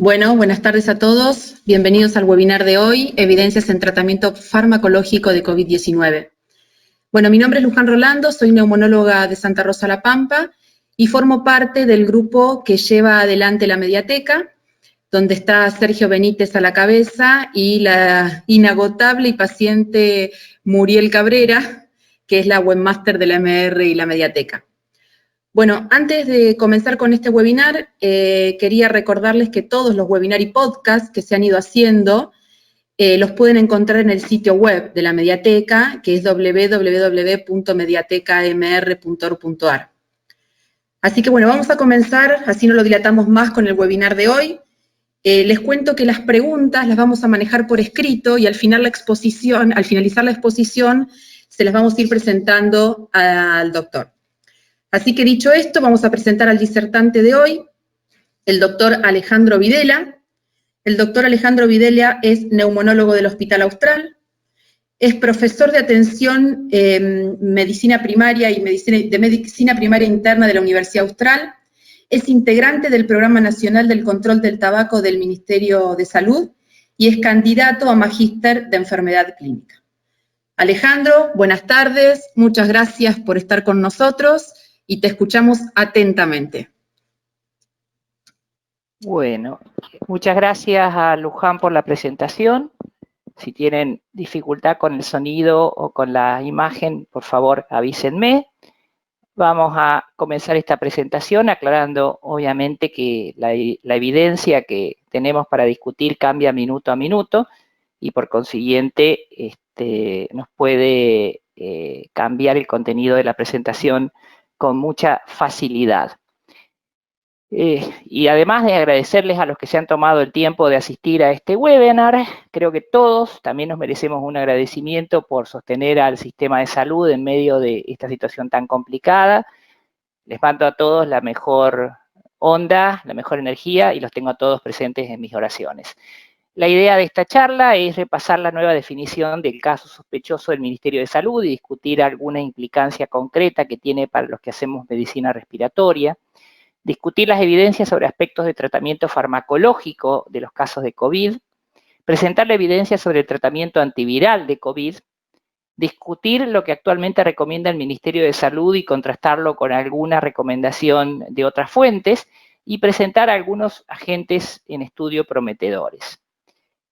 Bueno, buenas tardes a todos. Bienvenidos al webinar de hoy, Evidencias en Tratamiento Farmacológico de COVID-19. Bueno, mi nombre es Luján Rolando, soy neumonóloga de Santa Rosa La Pampa y formo parte del grupo que lleva adelante la Mediateca, donde está Sergio Benítez a la cabeza y la inagotable y paciente Muriel Cabrera, que es la webmaster de la MR y la Mediateca. Bueno, antes de comenzar con este webinar, quería recordarles que todos los webinars y podcasts que se han ido haciendo los pueden encontrar en el sitio web de la Mediateca, que es www.mediateca.mr.org.ar. Así que bueno, vamos a comenzar, así no lo dilatamos más con el webinar de hoy. Les cuento que las preguntas las vamos a manejar por escrito y al finalizar la exposición, se las vamos a ir presentando al doctor. Así que dicho esto, vamos a presentar al disertante de hoy, el doctor Alejandro Videla. El doctor Alejandro Videla es neumonólogo del Hospital Austral, es profesor de atención medicina primaria y medicina primaria interna de la Universidad Austral, es integrante del Programa Nacional del Control del Tabaco del Ministerio de Salud y es candidato a magíster de enfermedad clínica. Alejandro, buenas tardes, muchas gracias por estar con nosotros y te escuchamos atentamente. Bueno, muchas gracias a Luján por la presentación. Si tienen dificultad con el sonido o con la imagen, por favor avísenme. Vamos a comenzar esta presentación aclarando obviamente que la evidencia que tenemos para discutir cambia minuto a minuto y por consiguiente nos puede cambiar el contenido de la presentación con mucha facilidad. Y además de agradecerles a los que se han tomado el tiempo de asistir a este webinar, creo que todos también nos merecemos un agradecimiento por sostener al sistema de salud en medio de esta situación tan complicada. Les mando a todos la mejor onda, la mejor energía y los tengo a todos presentes en mis oraciones. La idea de esta charla es repasar la nueva definición del caso sospechoso del Ministerio de Salud y discutir alguna implicancia concreta que tiene para los que hacemos medicina respiratoria, discutir las evidencias sobre aspectos de tratamiento farmacológico de los casos de COVID, presentar la evidencia sobre el tratamiento antiviral de COVID, discutir lo que actualmente recomienda el Ministerio de Salud y contrastarlo con alguna recomendación de otras fuentes y presentar algunos agentes en estudio prometedores.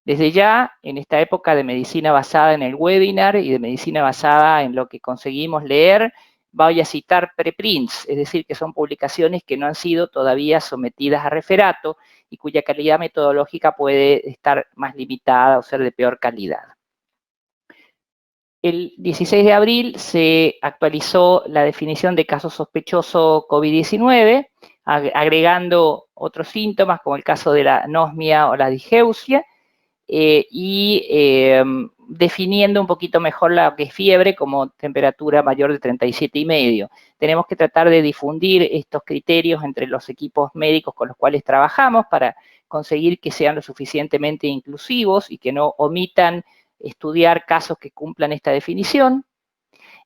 Desde ya, en esta época de medicina basada en el webinar y de medicina basada en lo que conseguimos leer, voy a citar preprints, es decir, que son publicaciones que no han sido todavía sometidas a referato y cuya calidad metodológica puede estar más limitada o ser de peor calidad. El 16 de abril se actualizó la definición de caso sospechoso COVID-19, agregando otros síntomas como el caso de la anosmia o la digeusia, definiendo un poquito mejor lo que es fiebre como temperatura mayor de 37,5. Tenemos que tratar de difundir estos criterios entre los equipos médicos con los cuales trabajamos para conseguir que sean lo suficientemente inclusivos y que no omitan estudiar casos que cumplan esta definición.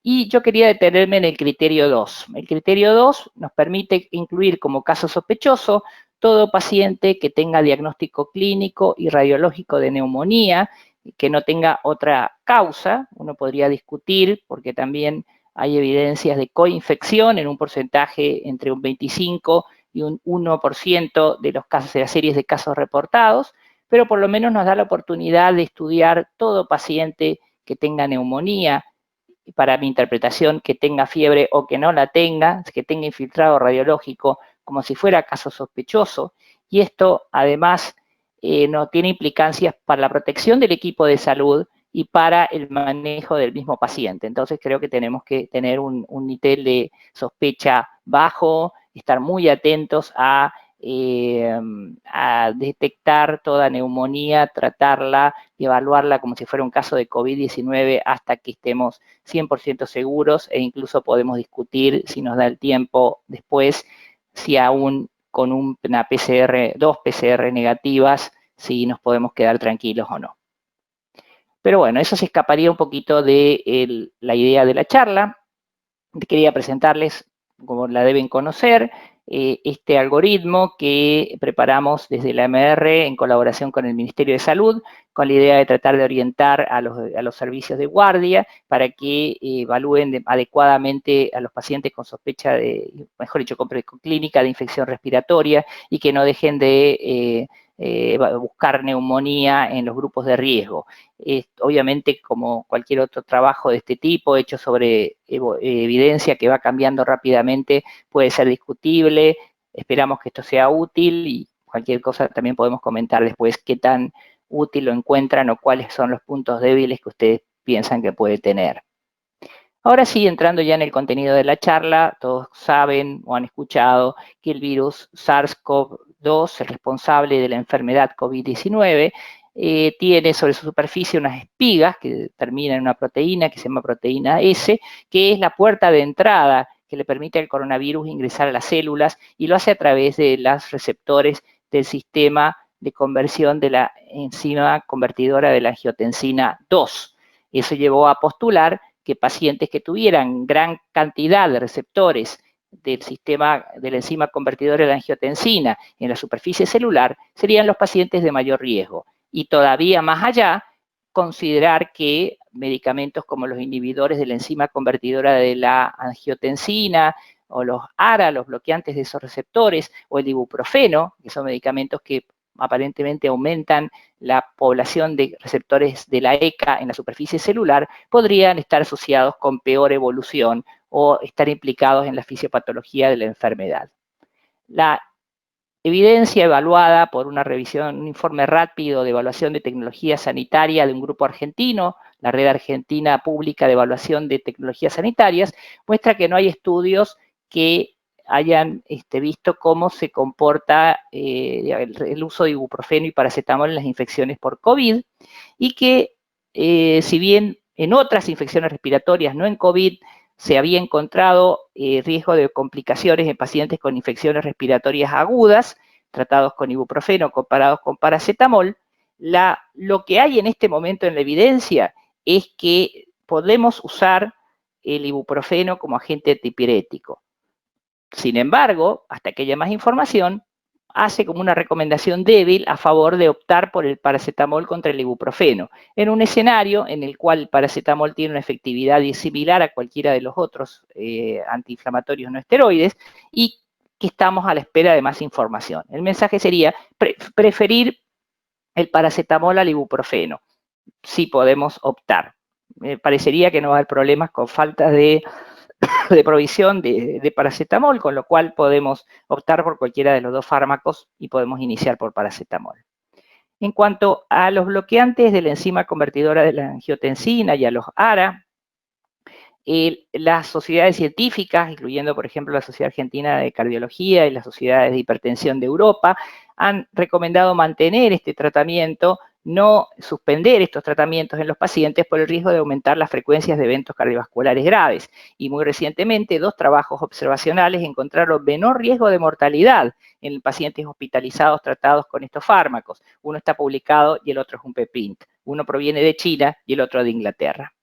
Y yo quería detenerme en el criterio 2. El criterio 2 nos permite incluir como caso sospechoso todo paciente que tenga diagnóstico clínico y radiológico de neumonía, que no tenga otra causa. Uno podría discutir, porque también hay evidencias de coinfección en un porcentaje entre un 25 y un 1% de los casos, de las series de casos reportados, pero por lo menos nos da la oportunidad de estudiar todo paciente que tenga neumonía, para mi interpretación, que tenga fiebre o que no la tenga, que tenga infiltrado radiológico, como si fuera caso sospechoso, y esto además no tiene implicancias para la protección del equipo de salud y para el manejo del mismo paciente. Entonces creo que tenemos que tener un nivel de sospecha bajo, estar muy atentos a detectar toda neumonía, tratarla y evaluarla como si fuera un caso de COVID-19 hasta que estemos 100% seguros e incluso podemos discutir, si nos da el tiempo después, si aún con una PCR, 2 PCR negativas, si nos podemos quedar tranquilos o no. Pero bueno, eso se escaparía un poquito de la idea de la charla. Quería presentarles, como la deben conocer, este algoritmo que preparamos desde la MR en colaboración con el Ministerio de Salud, con la idea de tratar de orientar a los servicios de guardia para que evalúen adecuadamente a los pacientes con sospecha de, mejor dicho, con clínica de infección respiratoria y que no dejen de buscar neumonía en los grupos de riesgo. Obviamente, como cualquier otro trabajo de este tipo, hecho sobre evidencia que va cambiando rápidamente, puede ser discutible. Esperamos que esto sea útil y cualquier cosa también podemos comentar después qué tan útil lo encuentran o cuáles son los puntos débiles que ustedes piensan que puede tener. Ahora sí, entrando ya en el contenido de la charla, todos saben o han escuchado que el virus SARS-CoV-2, el responsable de la enfermedad COVID-19, tiene sobre su superficie unas espigas que terminan en una proteína que se llama proteína S, que es la puerta de entrada que le permite al coronavirus ingresar a las células y lo hace a través de los receptores del sistema de conversión de la enzima convertidora de la angiotensina 2. Eso llevó a postular que pacientes que tuvieran gran cantidad de receptores del sistema de la enzima convertidora de la angiotensina en la superficie celular serían los pacientes de mayor riesgo. Y todavía más allá, considerar que medicamentos como los inhibidores de la enzima convertidora de la angiotensina o los ARA, los bloqueantes de esos receptores, o el ibuprofeno, que son medicamentos que aparentemente aumentan la población de receptores de la ECA en la superficie celular, podrían estar asociados con peor evolución o estar implicados en la fisiopatología de la enfermedad. La evidencia evaluada por una revisión, un informe rápido de evaluación de tecnología sanitaria de un grupo argentino, la Red Argentina Pública de Evaluación de Tecnologías Sanitarias, muestra que no hay estudios que hayan visto cómo se comporta el uso de ibuprofeno y paracetamol en las infecciones por COVID y que si bien en otras infecciones respiratorias, no en COVID, se había encontrado riesgo de complicaciones en pacientes con infecciones respiratorias agudas, tratados con ibuprofeno comparados con paracetamol, lo que hay en este momento en la evidencia es que podemos usar el ibuprofeno como agente antipirético. Sin embargo, hasta que haya más información, hace como una recomendación débil a favor de optar por el paracetamol contra el ibuprofeno, en un escenario en el cual el paracetamol tiene una efectividad similar a cualquiera de los otros antiinflamatorios no esteroides y que estamos a la espera de más información. El mensaje sería preferir el paracetamol al ibuprofeno, si podemos optar. Me parecería que no va a haber problemas con falta de provisión de paracetamol, con lo cual podemos optar por cualquiera de los dos fármacos y podemos iniciar por paracetamol. En cuanto a los bloqueantes de la enzima convertidora de la angiotensina y a los ARA, las sociedades científicas, incluyendo por ejemplo la Sociedad Argentina de Cardiología y las sociedades de hipertensión de Europa, han recomendado mantener este tratamiento, no suspender estos tratamientos en los pacientes por el riesgo de aumentar las frecuencias de eventos cardiovasculares graves. Y muy recientemente, 2 trabajos observacionales encontraron menor riesgo de mortalidad en pacientes hospitalizados tratados con estos fármacos. Uno está publicado y el otro es un preprint. Uno proviene de China y el otro de Inglaterra.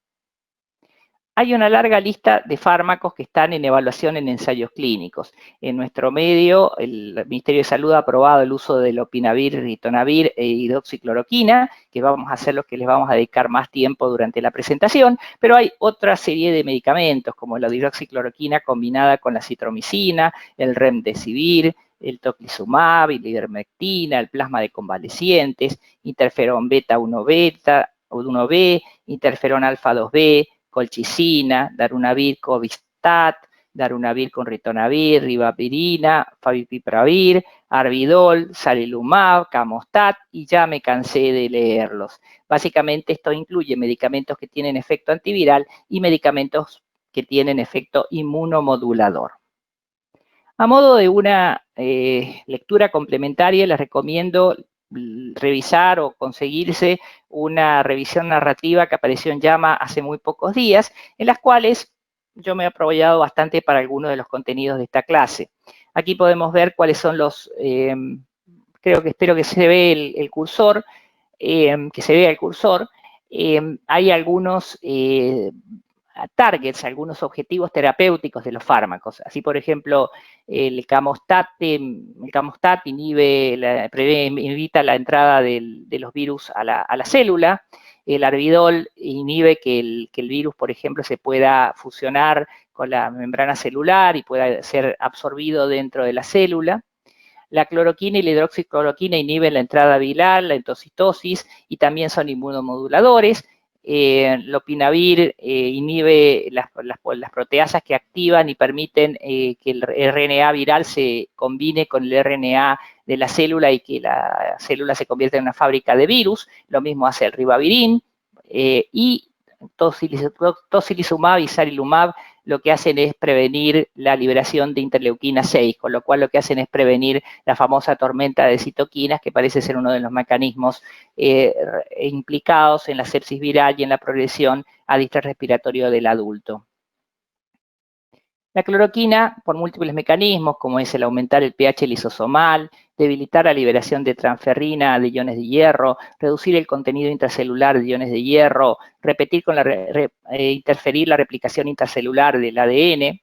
Hay una larga lista de fármacos que están en evaluación en ensayos clínicos. En nuestro medio, el Ministerio de Salud ha aprobado el uso de lopinavir, ritonavir e hidroxicloroquina, que vamos a hacer los que les vamos a dedicar más tiempo durante la presentación, pero hay otra serie de medicamentos, como la hidroxicloroquina combinada con la citromicina, el remdesivir, el tocilizumab, la ivermectina, el plasma de convalecientes, interferón beta 1B, interferón alfa 2B, colchicina, darunavir, covistat, darunavir con ritonavir, ribapirina, favipipravir, arbidol, salilumab, camostat, y ya me cansé de leerlos. Básicamente esto incluye medicamentos que tienen efecto antiviral y medicamentos que tienen efecto inmunomodulador. A modo de una lectura complementaria, les recomiendo revisar o conseguirse una revisión narrativa que apareció en JAMA hace muy pocos días, en las cuales yo me he apoyado bastante para algunos de los contenidos de esta clase. Aquí podemos ver cuáles son los, espero que se ve el cursor, que se vea el cursor. Hay algunos targets, algunos objetivos terapéuticos de los fármacos. Así, por ejemplo, el Camostat evita la entrada de los virus a la célula. El Arbidol inhibe que el virus, por ejemplo, se pueda fusionar con la membrana celular y pueda ser absorbido dentro de la célula. La cloroquina y la hidroxicloroquina inhiben la entrada viral, la endocitosis y también son inmunomoduladores. Lopinavir inhibe las proteasas que activan y permiten que el RNA viral se combine con el RNA de la célula y que la célula se convierta en una fábrica de virus. Lo mismo hace el ribavirin y tocilizumab y sarilumab lo que hacen es prevenir la liberación de interleuquina 6, con lo cual lo que hacen es prevenir la famosa tormenta de citoquinas, que parece ser uno de los mecanismos implicados en la sepsis viral y en la progresión a distrés respiratorio del adulto. La cloroquina, por múltiples mecanismos, como es el aumentar el pH lisosomal, debilitar la liberación de transferrina de iones de hierro, reducir el contenido intracelular de iones de hierro, interferir la replicación intracelular del ADN.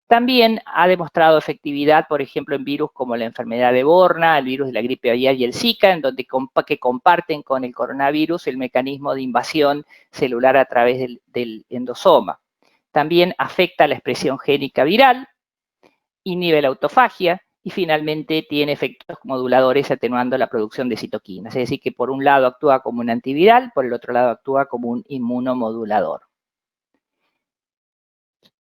También ha demostrado efectividad, por ejemplo, en virus como la enfermedad de Borna, el virus de la gripe aviar y el Zika, en donde que comparten con el coronavirus el mecanismo de invasión celular a través del endosoma. También afecta la expresión génica viral, inhibe la autofagia y finalmente tiene efectos moduladores atenuando la producción de citoquinas. Es decir, que por un lado actúa como un antiviral, por el otro lado actúa como un inmunomodulador.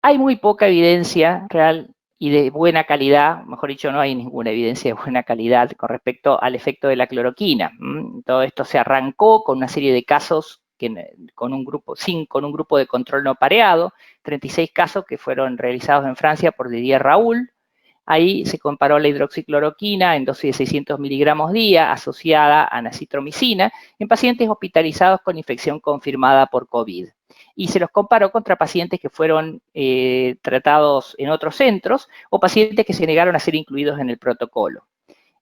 Hay muy poca evidencia real y de buena calidad, mejor dicho, no hay ninguna evidencia de buena calidad con respecto al efecto de la cloroquina. Todo esto se arrancó con una serie de casos con un grupo de control no pareado, 36 casos que fueron realizados en Francia por Didier Raoult. Ahí se comparó la hidroxicloroquina en dosis de 600 miligramos día asociada a nacitromicina en pacientes hospitalizados con infección confirmada por COVID. Y se los comparó contra pacientes que fueron tratados en otros centros o pacientes que se negaron a ser incluidos en el protocolo.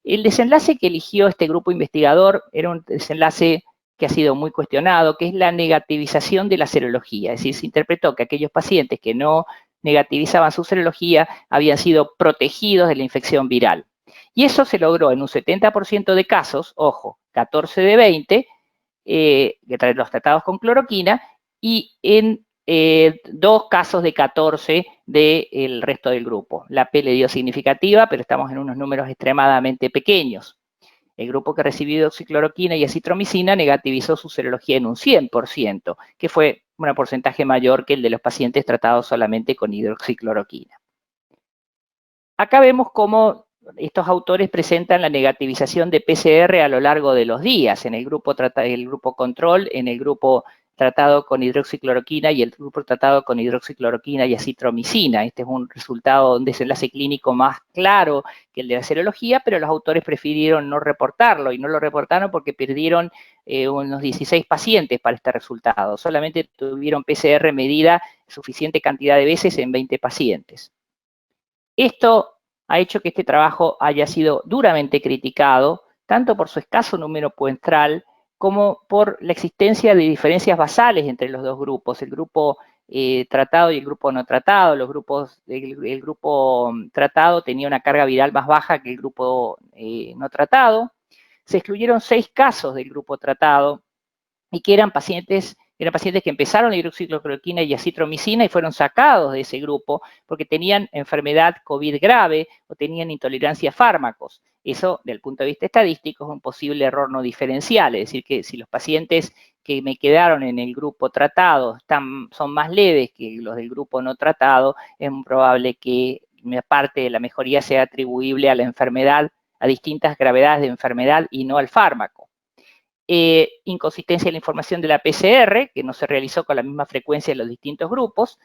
El desenlace que eligió este grupo investigador era un desenlace que ha sido muy cuestionado, que es la negativización de la serología. Es decir, se interpretó que aquellos pacientes que no negativizaban su serología habían sido protegidos de la infección viral. Y eso se logró en un 70% de casos, ojo, 14 de 20, los tratados con cloroquina, y en 2 casos de 14 del resto del grupo. La P le dio significativa, pero estamos en unos números extremadamente pequeños. El grupo que recibió hidroxicloroquina y acitromicina negativizó su serología en un 100%, que fue un porcentaje mayor que el de los pacientes tratados solamente con hidroxicloroquina. Acá vemos cómo estos autores presentan la negativización de PCR a lo largo de los días, en el grupo control, en el grupo tratado con hidroxicloroquina y el grupo tratado con hidroxicloroquina y acitromicina. Este es un resultado, un desenlace clínico más claro que el de la serología, pero los autores prefirieron no reportarlo y no lo reportaron porque perdieron unos 16 pacientes para este resultado. Solamente tuvieron PCR medida suficiente cantidad de veces en 20 pacientes. Esto ha hecho que este trabajo haya sido duramente criticado, tanto por su escaso número muestral, como por la existencia de diferencias basales entre los dos grupos, el grupo tratado y el grupo no tratado. El grupo tratado tenía una carga viral más baja que el grupo no tratado. Se excluyeron 6 casos del grupo tratado y que eran pacientes que empezaron la hidroxicloroquina y acitromicina y fueron sacados de ese grupo porque tenían enfermedad COVID grave o tenían intolerancia a fármacos. Eso, desde el punto de vista estadístico, es un posible error no diferencial, es decir, que si los pacientes que me quedaron en el grupo tratado son más leves que los del grupo no tratado, es muy probable que parte de la mejoría sea atribuible a la enfermedad, a distintas gravedades de enfermedad y no al fármaco. Inconsistencia en la información de la PCR, que no se realizó con la misma frecuencia en los distintos grupos,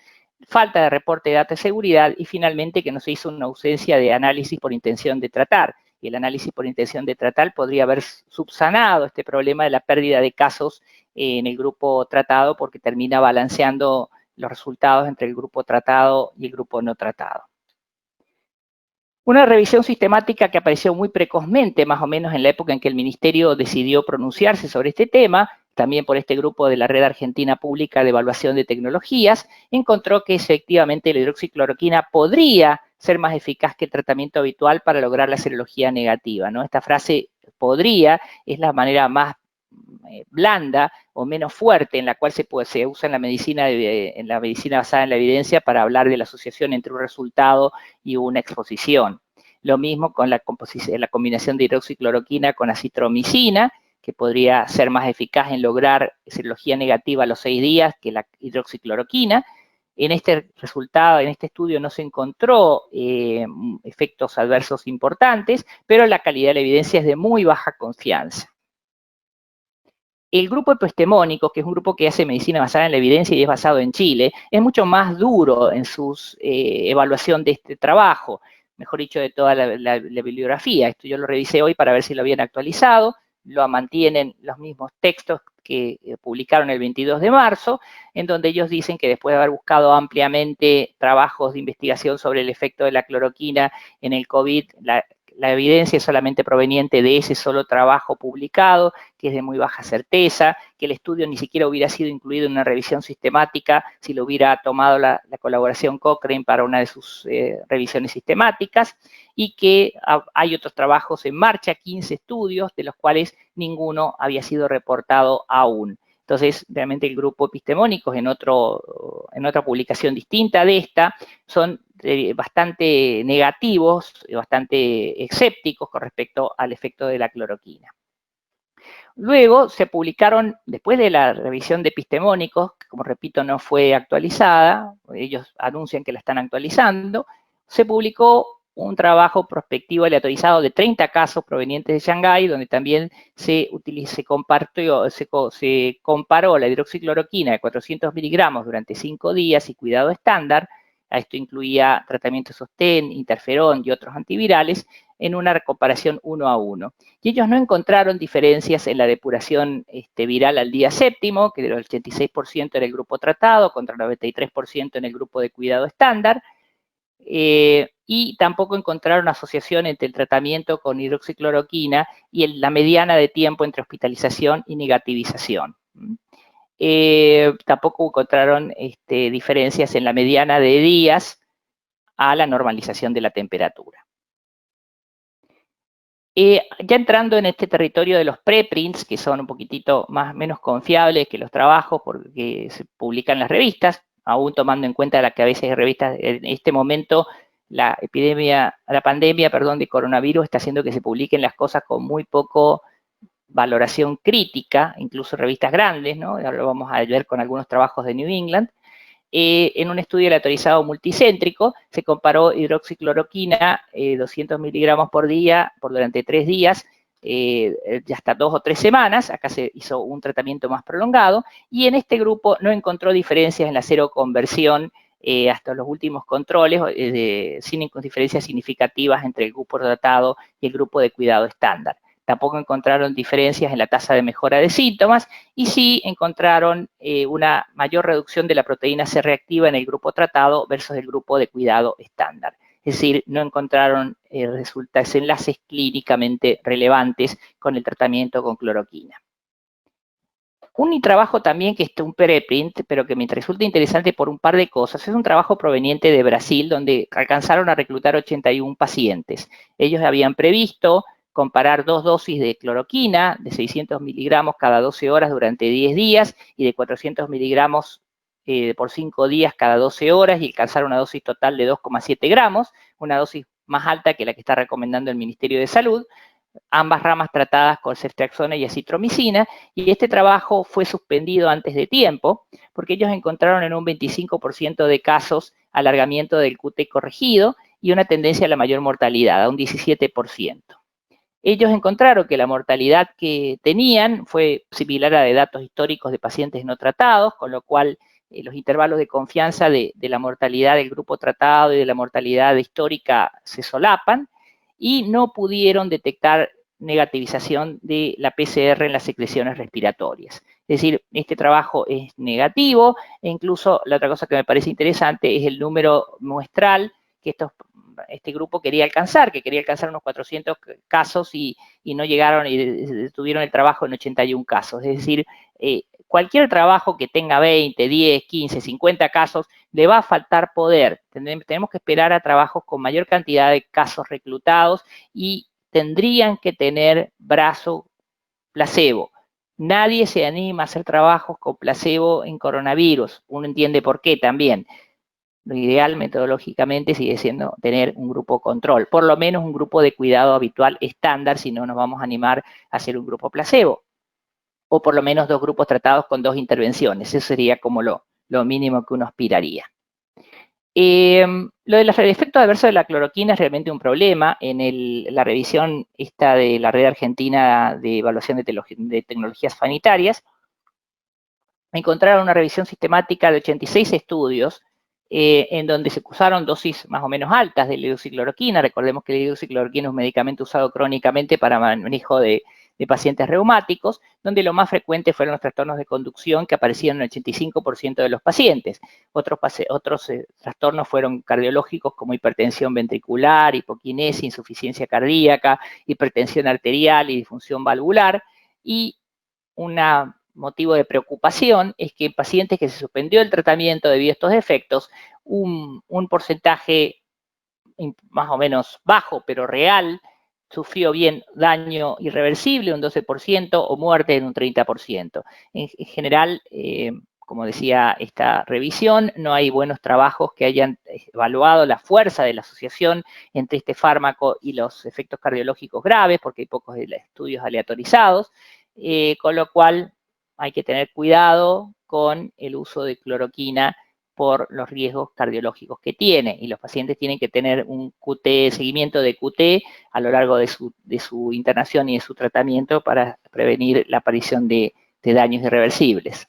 falta de reporte de datos de seguridad y finalmente que no se hizo una ausencia de análisis por intención de tratar. Y el análisis por intención de tratar podría haber subsanado este problema de la pérdida de casos en el grupo tratado porque termina balanceando los resultados entre el grupo tratado y el grupo no tratado. Una revisión sistemática que apareció muy precozmente, más o menos en la época en que el Ministerio decidió pronunciarse sobre este tema, también por este grupo de la Red Argentina Pública de Evaluación de Tecnologías, encontró que efectivamente la hidroxicloroquina podría ser más eficaz que el tratamiento habitual para lograr la serología negativa, ¿no? Esta frase podría es la manera más blanda o menos fuerte en la cual se usa en la medicina basada en la evidencia para hablar de la asociación entre un resultado y una exposición. Lo mismo con la combinación de hidroxicloroquina con acitromicina, que podría ser más eficaz en lograr serología negativa a los 6 días que la hidroxicloroquina. En este estudio no se encontró efectos adversos importantes, pero la calidad de la evidencia es de muy baja confianza. El grupo epistemónico, que es un grupo que hace medicina basada en la evidencia y es basado en Chile, es mucho más duro en su evaluación de este trabajo, mejor dicho, de toda la bibliografía. Esto yo lo revisé hoy para ver si lo habían actualizado, lo mantienen los mismos textos que publicaron el 22 de marzo, en donde ellos dicen que después de haber buscado ampliamente trabajos de investigación sobre el efecto de la cloroquina en el COVID, la evidencia es solamente proveniente de ese solo trabajo publicado, que es de muy baja certeza, que el estudio ni siquiera hubiera sido incluido en una revisión sistemática si lo hubiera tomado la colaboración Cochrane para una de sus revisiones sistemáticas, y que hay otros trabajos en marcha, 15 estudios, de los cuales ninguno había sido reportado aún. Entonces, realmente el grupo epistemónicos en otra publicación distinta de esta son bastante negativos, bastante escépticos con respecto al efecto de la cloroquina. Luego se publicaron, después de la revisión de epistemónicos, que como repito no fue actualizada, ellos anuncian que la están actualizando, se publicó un trabajo prospectivo aleatorizado de 30 casos provenientes de Shanghái, donde también se comparó la hidroxicloroquina de 400 miligramos durante 5 días y cuidado estándar. A esto incluía tratamiento de sostén, interferón y otros antivirales, en una comparación 1 a 1. Y ellos no encontraron diferencias en la depuración viral al día séptimo, que del 86% era el grupo tratado, contra el 93% en el grupo de cuidado estándar, y tampoco encontraron asociación entre el tratamiento con hidroxicloroquina y la mediana de tiempo entre hospitalización y negativización. Tampoco encontraron diferencias en la mediana de días a la normalización de la temperatura. Ya entrando en este territorio de los preprints, que son un poquitito menos confiables que los trabajos porque se publican en las revistas, aún tomando en cuenta que a veces hay revistas, en este momento la pandemia de coronavirus está haciendo que se publiquen las cosas con muy poco valoración crítica, incluso revistas grandes, ¿no? Ahora lo vamos a ver con algunos trabajos de New England. En un estudio aleatorizado multicéntrico, se comparó hidroxicloroquina 200 miligramos por día durante 3 días, ya hasta 2 o 3 semanas. Acá se hizo un tratamiento más prolongado, y en este grupo no encontró diferencias en la seroconversión hasta los últimos controles, sin diferencias significativas entre el grupo tratado y el grupo de cuidado estándar. Tampoco encontraron diferencias en la tasa de mejora de síntomas, y sí encontraron una mayor reducción de la proteína C reactiva en el grupo tratado versus el grupo de cuidado estándar. Es decir, no encontraron enlaces clínicamente relevantes con el tratamiento con cloroquina. Un trabajo también que es un preprint, pero que me resulta interesante por un par de cosas, es un trabajo proveniente de Brasil, donde alcanzaron a reclutar 81 pacientes. Ellos habían previsto comparar 2 dosis de cloroquina de 600 miligramos cada 12 horas durante 10 días y de 400 miligramos por 5 días cada 12 horas, y alcanzar una dosis total de 2,7 gramos, una dosis más alta que la que está recomendando el Ministerio de Salud, ambas ramas tratadas con ceftriaxona y acitromicina, y este trabajo fue suspendido antes de tiempo porque ellos encontraron en un 25% de casos alargamiento del QT corregido y una tendencia a la mayor mortalidad, a un 17%. Ellos encontraron que la mortalidad que tenían fue similar a la de datos históricos de pacientes no tratados, con lo cual los intervalos de confianza de la mortalidad del grupo tratado y de la mortalidad histórica se solapan, y no pudieron detectar negativización de la PCR en las secreciones respiratorias. Es decir, este trabajo es negativo, e incluso la otra cosa que me parece interesante es el número muestral que estos este grupo quería alcanzar, que quería alcanzar unos 400 casos y no llegaron y detuvieron el trabajo en 81 casos. Es decir, cualquier trabajo que tenga 20, 10, 15, 50 casos, le va a faltar poder. Tenemos que esperar a trabajos con mayor cantidad de casos reclutados y tendrían que tener brazo placebo. Nadie se anima a hacer trabajos con placebo en coronavirus. Uno entiende por qué también. Lo ideal metodológicamente sigue siendo tener un grupo control, por lo menos un grupo de cuidado habitual estándar, si no nos vamos a animar a hacer un grupo placebo. O por lo menos 2 grupos tratados con 2 intervenciones. Eso sería como lo mínimo que uno aspiraría. Lo del efecto adverso de la cloroquina es realmente un problema. En la revisión esta de la Red Argentina de Evaluación de Tecnologías Sanitarias, encontraron una revisión sistemática de 86 estudios en donde se usaron dosis más o menos altas de la hidroxicloroquina. Recordemos que la hidroxicloroquina es un medicamento usado crónicamente para manejo de pacientes reumáticos, donde lo más frecuente fueron los trastornos de conducción que aparecían en el 85% de los pacientes. Otros trastornos fueron cardiológicos como hipertensión ventricular, hipoquinesia, insuficiencia cardíaca, hipertensión arterial y disfunción valvular. Y un motivo de preocupación es que en pacientes que se suspendió el tratamiento debido a estos efectos, un porcentaje más o menos bajo, pero real, sufrió bien daño irreversible, un 12%, o muerte en un 30%. En general, como decía esta revisión, no hay buenos trabajos que hayan evaluado la fuerza de la asociación entre este fármaco y los efectos cardiológicos graves, porque hay pocos estudios aleatorizados, con lo cual hay que tener cuidado con el uso de cloroquina por los riesgos cardiológicos que tiene, y los pacientes tienen que tener un seguimiento de QT a lo largo de su internación y de su tratamiento para prevenir la aparición de daños irreversibles.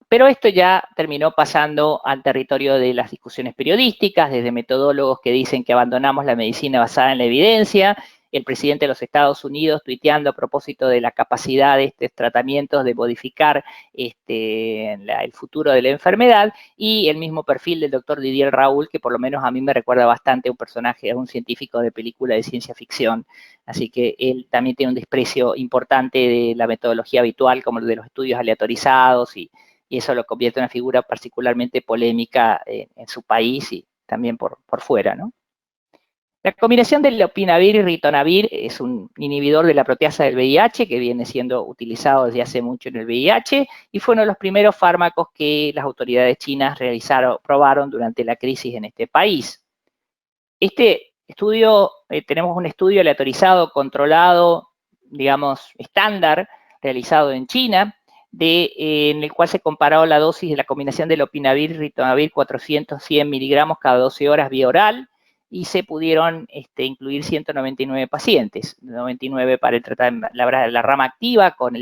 Pero esto ya terminó pasando al territorio de las discusiones periodísticas, desde metodólogos que dicen que abandonamos la medicina basada en la evidencia, el presidente de los Estados Unidos tuiteando a propósito de la capacidad de estos tratamientos de modificar el futuro de la enfermedad, y el mismo perfil del doctor Didier Raoult, que por lo menos a mí me recuerda bastante a un personaje, a un científico de película de ciencia ficción. Así que él también tiene un desprecio importante de la metodología habitual, como el de los estudios aleatorizados, y eso lo convierte en una figura particularmente polémica en su país y también por fuera, ¿no? La combinación del lopinavir y ritonavir es un inhibidor de la proteasa del VIH que viene siendo utilizado desde hace mucho en el VIH y fue uno de los primeros fármacos que las autoridades chinas probaron durante la crisis en este país. Este estudio, tenemos un estudio aleatorizado, controlado, digamos, estándar, realizado en China, en el cual se comparó la dosis de la combinación de lopinavir y ritonavir 400-100 miligramos cada 12 horas vía oral, y se pudieron incluir 199 pacientes, 99 para el la rama activa con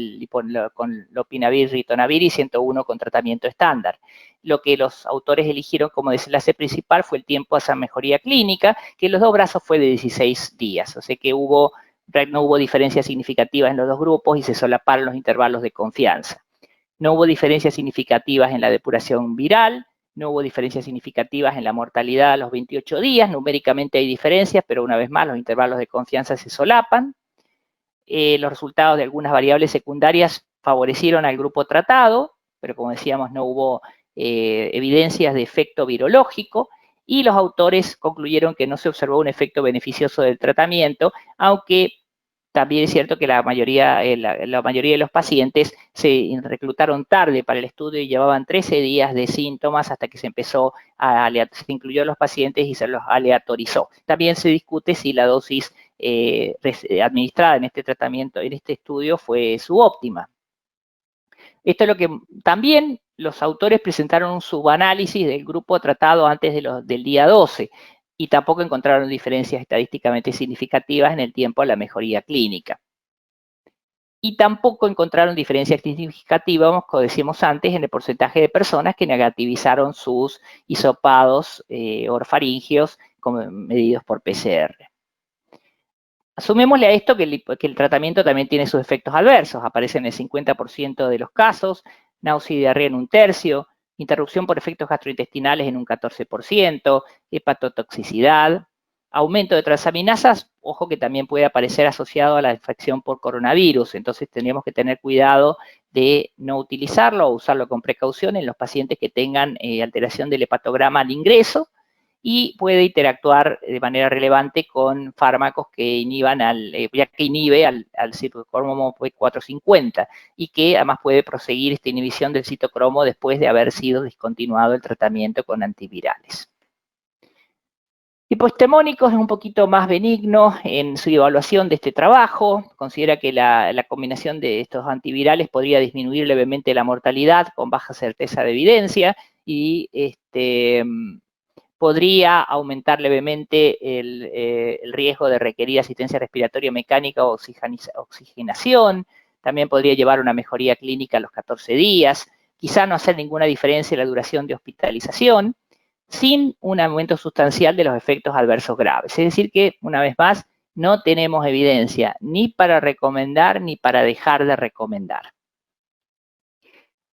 lopinavir, ritonavir, y 101 con tratamiento estándar. Lo que los autores eligieron como desenlace principal fue el tiempo a esa mejoría clínica, que en los 2 brazos fue de 16 días, o sea que no hubo diferencias significativas en los 2 grupos y se solaparon los intervalos de confianza. No hubo diferencias significativas en la depuración viral, no hubo diferencias significativas en la mortalidad a los 28 días, numéricamente hay diferencias, pero una vez más los intervalos de confianza se solapan. Los resultados de algunas variables secundarias favorecieron al grupo tratado, pero como decíamos no hubo evidencias de efecto virológico, y los autores concluyeron que no se observó un efecto beneficioso del tratamiento, aunque también es cierto que la mayoría de los pacientes se reclutaron tarde para el estudio y llevaban 13 días de síntomas hasta que se incluyó a los pacientes y se los aleatorizó. También se discute si la dosis administrada en este tratamiento, en este estudio, fue subóptima. Esto es lo que también los autores presentaron un subanálisis del grupo tratado antes del día 12 y tampoco encontraron diferencias estadísticamente significativas en el tiempo de la mejoría clínica. Y tampoco encontraron diferencias significativas, como decíamos antes, en el porcentaje de personas que negativizaron sus hisopados orofaringeos medidos por PCR. Asumémosle a esto que el tratamiento también tiene sus efectos adversos. Aparecen en el 50% de los casos, náusea y diarrea en un tercio, interrupción por efectos gastrointestinales en un 14%, hepatotoxicidad, aumento de transaminasas, ojo que también puede aparecer asociado a la infección por coronavirus, entonces tendríamos que tener cuidado de no utilizarlo o usarlo con precaución en los pacientes que tengan alteración del hepatograma al ingreso, y puede interactuar de manera relevante con fármacos que inhiban ya que inhibe al citocromo P450 y que además puede proseguir esta inhibición del citocromo después de haber sido discontinuado el tratamiento con antivirales. Hipoestemónicos es un poquito más benigno en su evaluación de este trabajo. Considera que la combinación de estos antivirales podría disminuir levemente la mortalidad con baja certeza de evidencia y podría aumentar levemente el riesgo de requerir asistencia respiratoria mecánica o oxigenación. También podría llevar a una mejoría clínica a los 14 días. Quizá no hacer ninguna diferencia en la duración de hospitalización, sin un aumento sustancial de los efectos adversos graves. Es decir que, una vez más, no tenemos evidencia ni para recomendar ni para dejar de recomendar.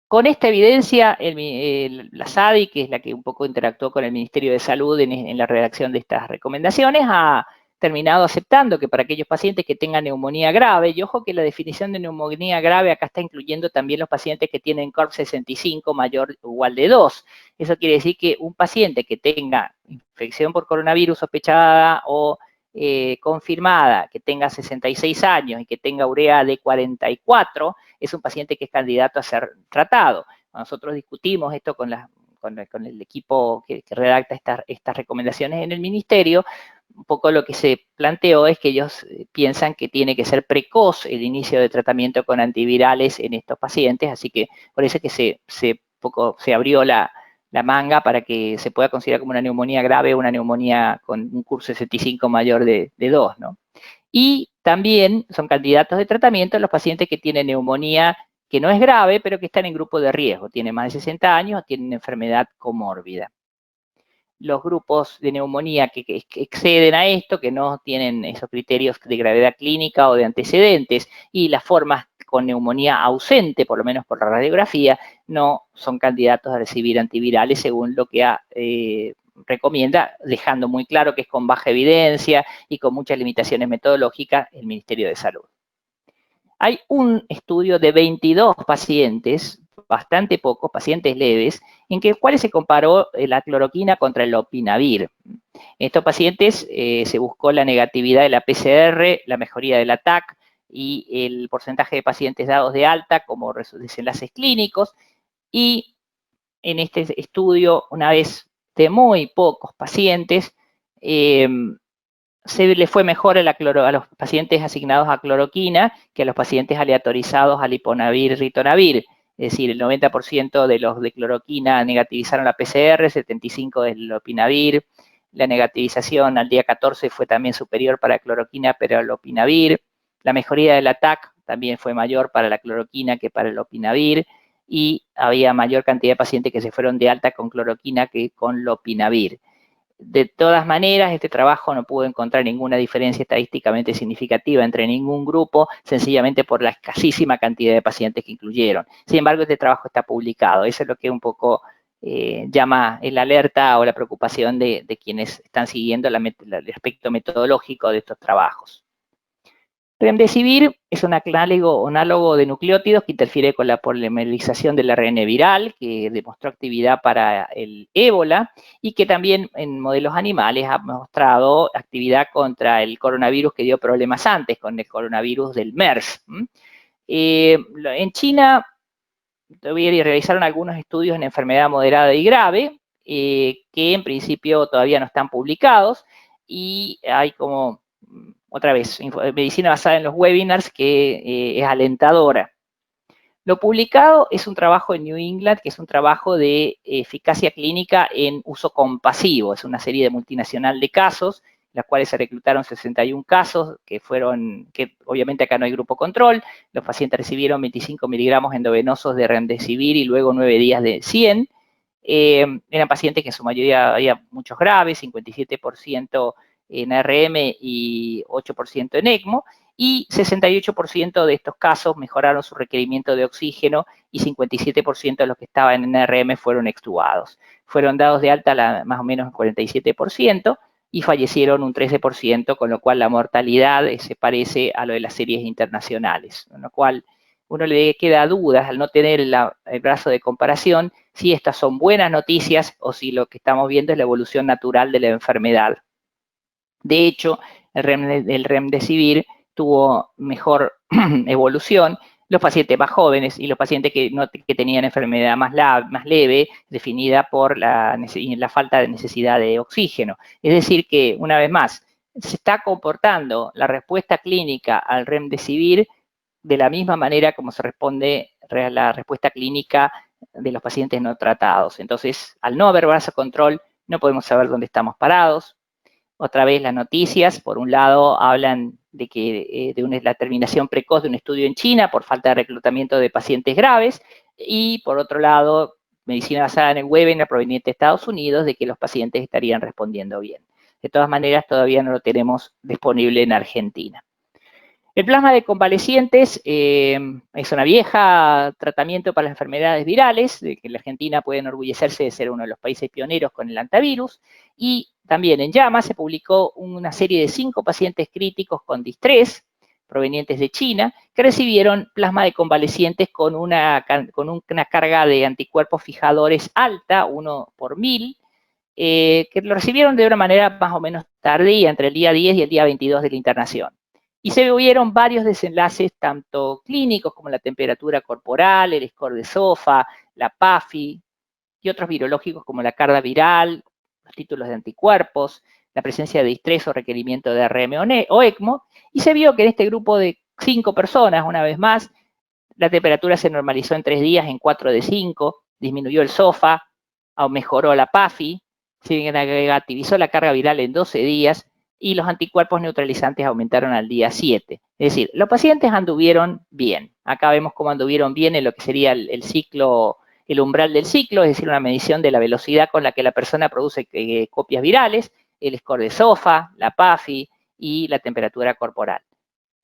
Con esta evidencia, la SADI, que es la que un poco interactuó con el Ministerio de Salud en la redacción de estas recomendaciones, ha terminado aceptando que para aquellos pacientes que tengan neumonía grave, y ojo que la definición de neumonía grave acá está incluyendo también los pacientes que tienen CORP 65 mayor o igual de 2. Eso quiere decir que un paciente que tenga infección por coronavirus sospechada o confirmada, que tenga 66 años y que tenga urea de 44, es un paciente que es candidato a ser tratado. Nosotros discutimos esto con el equipo que redacta estas recomendaciones en el ministerio. Un poco lo que se planteó es que ellos piensan que tiene que ser precoz el inicio de tratamiento con antivirales en estos pacientes, así que por eso es que se abrió la manga para que se pueda considerar como una neumonía grave o una neumonía con un curso 65 mayor de 2, ¿no? Y también son candidatos de tratamiento los pacientes que tienen neumonía que no es grave, pero que están en grupo de riesgo, tienen más de 60 años o tienen enfermedad comórbida. Los grupos de neumonía que exceden a esto, que no tienen esos criterios de gravedad clínica o de antecedentes, y las formas con neumonía ausente, por lo menos por la radiografía, no son candidatos a recibir antivirales según lo que recomienda, dejando muy claro que es con baja evidencia y con muchas limitaciones metodológicas el Ministerio de Salud. Hay un estudio de 22 pacientes, bastante pocos, pacientes leves, en los cuales se comparó la cloroquina contra el lopinavir. En estos pacientes se buscó la negatividad de la PCR, la mejoría del ATAC y el porcentaje de pacientes dados de alta como desenlaces clínicos. Y en este estudio, una vez de muy pocos pacientes, se le fue mejor a los pacientes asignados a cloroquina que a los pacientes aleatorizados a liponavir, ritonavir. Es decir, el 90% de los de cloroquina negativizaron la PCR, 75% del lopinavir. La negativización al día 14 fue también superior para cloroquina, pero al lopinavir. La mejoría del ATAC también fue mayor para la cloroquina que para el lopinavir. Y había mayor cantidad de pacientes que se fueron de alta con cloroquina que con lopinavir. De todas maneras, este trabajo no pudo encontrar ninguna diferencia estadísticamente significativa entre ningún grupo, sencillamente por la escasísima cantidad de pacientes que incluyeron. Sin embargo, este trabajo está publicado. Eso es lo que un poco llama el alerta o la preocupación de quienes están siguiendo el aspecto metodológico de estos trabajos. Remdesivir es un análogo de nucleótidos que interfiere con la polimerización del ARN viral, que demostró actividad para el ébola y que también en modelos animales ha mostrado actividad contra el coronavirus que dio problemas antes, con el coronavirus del MERS. En China realizaron algunos estudios en enfermedad moderada y grave, que en principio todavía no están publicados, y hay como otra vez, medicina basada en los webinars, que es alentadora. Lo publicado es un trabajo en New England, que es un trabajo de eficacia clínica en uso compasivo. Es una serie de multinacional de casos, en las cuales se reclutaron 61 casos, que obviamente acá no hay grupo control. Los pacientes recibieron 25 miligramos endovenosos de remdesivir y luego 9 días de 100. Eran pacientes que en su mayoría había muchos graves, 57% en ARM y 8% en ECMO, y 68% de estos casos mejoraron su requerimiento de oxígeno y 57% de los que estaban en RM fueron extubados. Fueron dados de alta más o menos el 47% y fallecieron un 13%, con lo cual la mortalidad se parece a lo de las series internacionales, con lo cual uno le queda dudas al no tener el brazo de comparación si estas son buenas noticias o si lo que estamos viendo es la evolución natural de la enfermedad. De hecho, el Remdesivir tuvo mejor evolución los pacientes más jóvenes y los pacientes que tenían enfermedad más leve, definida por la falta de necesidad de oxígeno. Es decir que, una vez más, se está comportando la respuesta clínica al Remdesivir de la misma manera como se responde a la respuesta clínica de los pacientes no tratados. Entonces, al no haber brazo control, no podemos saber dónde estamos parados. Otra vez las noticias, por un lado, hablan de que de la terminación precoz de un estudio en China por falta de reclutamiento de pacientes graves, y por otro lado, medicina basada en el webinar proveniente de Estados Unidos de que los pacientes estarían respondiendo bien. De todas maneras, todavía no lo tenemos disponible en Argentina. El plasma de convalecientes es una vieja tratamiento para las enfermedades virales, de que la Argentina puede enorgullecerse de ser uno de los países pioneros con el antivirus, y también en JAMA se publicó una serie de 5 pacientes críticos con distrés provenientes de China que recibieron plasma de convalecientes con una carga de anticuerpos fijadores alta, 1 por 1000, que lo recibieron de una manera más o menos tardía, entre el día 10 y el día 22 de la internación. Y se vieron varios desenlaces, tanto clínicos como la temperatura corporal, el score de SOFA, la PAFI, y otros virológicos como la carga viral, los títulos de anticuerpos, la presencia de distrés o requerimiento de RM o ECMO, y se vio que en este grupo de 5 personas, una vez más, la temperatura se normalizó en 3 días en 4 de 5, disminuyó el SOFA, mejoró la PAFI, se negativizó la carga viral en 12 días, y los anticuerpos neutralizantes aumentaron al día 7. Es decir, los pacientes anduvieron bien. Acá vemos cómo anduvieron bien en lo que sería el ciclo, el umbral del ciclo, es decir, una medición de la velocidad con la que la persona produce copias virales, el score de SOFA, la PAFI y la temperatura corporal.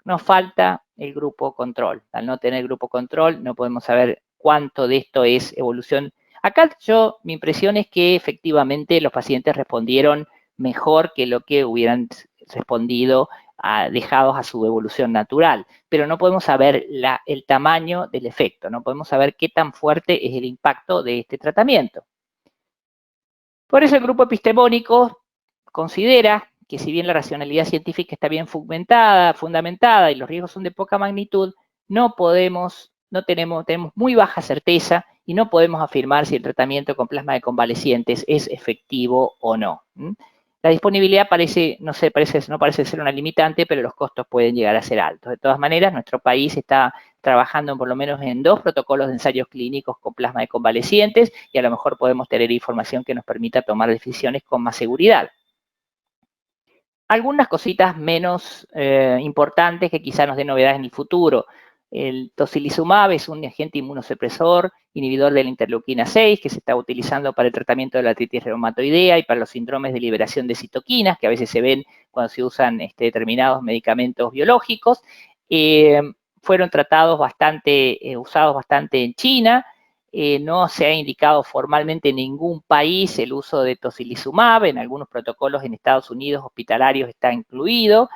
Nos falta el grupo control. Al no tener grupo control, no podemos saber cuánto de esto es evolución. Acá mi impresión es que efectivamente los pacientes respondieron mejor que lo que hubieran respondido dejados a su evolución natural, pero no podemos saber el tamaño del efecto, no podemos saber qué tan fuerte es el impacto de este tratamiento. Por eso el grupo epistemónico considera que si bien la racionalidad científica está bien fundamentada y los riesgos son de poca magnitud, tenemos muy baja certeza y no podemos afirmar si el tratamiento con plasma de convalecientes es efectivo o no. La disponibilidad no parece ser una limitante, pero los costos pueden llegar a ser altos. De todas maneras, nuestro país está trabajando por lo menos en 2 protocolos de ensayos clínicos con plasma de convalecientes y a lo mejor podemos tener información que nos permita tomar decisiones con más seguridad. Algunas cositas menos importantes que quizá nos den novedades en el futuro. El tocilizumab es un agente inmunosupresor, inhibidor de la interleuquina 6, que se está utilizando para el tratamiento de la artritis reumatoidea y para los síndromes de liberación de citoquinas, que a veces se ven cuando se usan determinados medicamentos biológicos. Fueron usados bastante en China. No se ha indicado formalmente en ningún país el uso de tocilizumab. En algunos protocolos en Estados Unidos hospitalarios está incluido.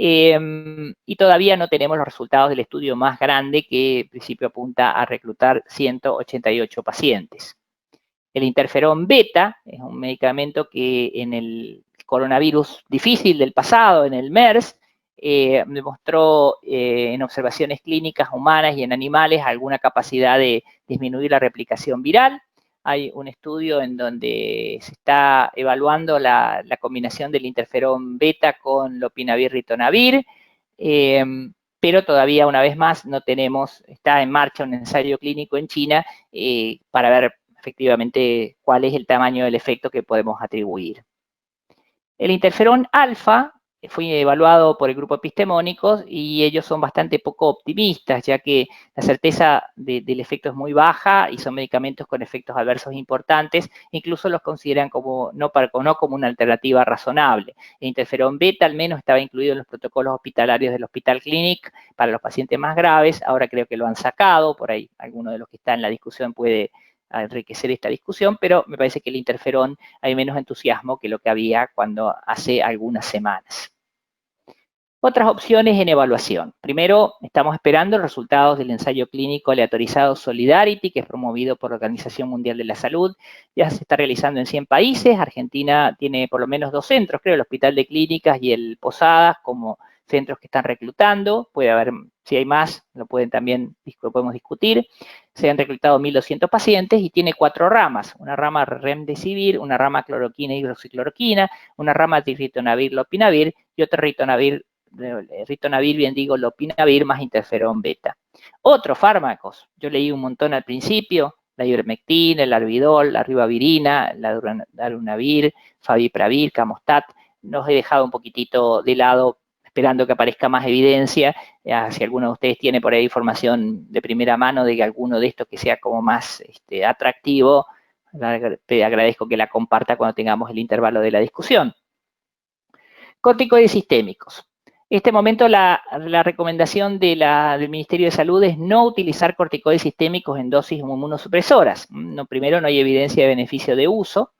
Y todavía no tenemos los resultados del estudio más grande que en principio apunta a reclutar 188 pacientes. El interferón beta es un medicamento que en el coronavirus difícil del pasado, en el MERS, demostró en observaciones clínicas humanas y en animales alguna capacidad de disminuir la replicación viral. Hay un estudio en donde se está evaluando la combinación del interferón beta con lopinavir-ritonavir, pero todavía, una vez más, está en marcha un ensayo clínico en China para ver efectivamente cuál es el tamaño del efecto que podemos atribuir. El interferón alfa fui evaluado por el grupo Epistemónicos y ellos son bastante poco optimistas, ya que la certeza del efecto es muy baja y son medicamentos con efectos adversos importantes, incluso los consideran como no como una alternativa razonable. El interferón beta al menos estaba incluido en los protocolos hospitalarios del Hospital Clínic para los pacientes más graves, ahora creo que lo han sacado, por ahí alguno de los que está en la discusión puede enriquecer esta discusión, pero me parece que el interferón hay menos entusiasmo que lo que había cuando hace algunas semanas. Otras opciones en evaluación. Primero, estamos esperando los resultados del ensayo clínico aleatorizado Solidarity, que es promovido por la Organización Mundial de la Salud. Ya se está realizando en 100 países. Argentina tiene por lo menos 2 centros, creo, el Hospital de Clínicas y el Posadas, como centros que están reclutando. Puede haber, si hay más, lo podemos discutir. Se han reclutado 1.200 pacientes y tiene 4 ramas. Una rama remdesivir, una rama cloroquina y hidroxicloroquina, una rama de ritonavir, lopinavir y otra ritonavir, lopinavir más interferón beta. Otros fármacos, yo leí un montón al principio, la ivermectina, el arbidol, la ribavirina, la darunavir, favipravir, camostat. Los he dejado un poquitito de lado esperando que aparezca más evidencia. Si alguno de ustedes tiene por ahí información de primera mano de que alguno de estos que sea como más atractivo, te agradezco que la comparta cuando tengamos el intervalo de la discusión. Corticoides sistémicos. En este momento la recomendación del Ministerio de Salud es no utilizar corticoides sistémicos en dosis inmunosupresoras. Primero, no hay evidencia de beneficio de uso.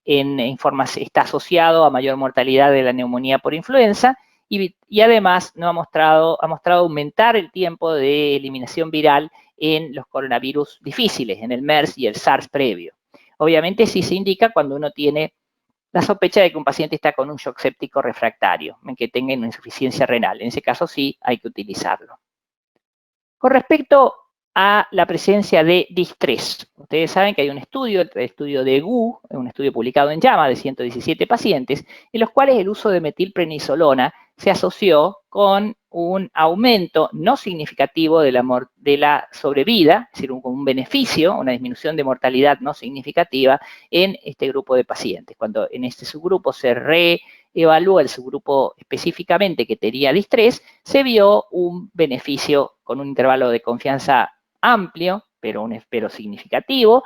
Está asociado a mayor mortalidad de la neumonía por influenza y además ha mostrado aumentar el tiempo de eliminación viral en los coronavirus difíciles, en el MERS y el SARS previo. Obviamente sí se indica cuando uno tiene la sospecha de que un paciente está con un shock séptico refractario, en que tenga una insuficiencia renal. En ese caso sí hay que utilizarlo. Con respecto a la presencia de distrés, ustedes saben que hay un estudio, el estudio de GU, un estudio publicado en JAMA de 117 pacientes, en los cuales el uso de metilprednisolona se asoció con un aumento no significativo de la sobrevida, es decir, un beneficio, una disminución de mortalidad no significativa en este grupo de pacientes. Cuando en este subgrupo se reevalúa el subgrupo específicamente que tenía distrés, se vio un beneficio con un intervalo de confianza amplio, pero significativo,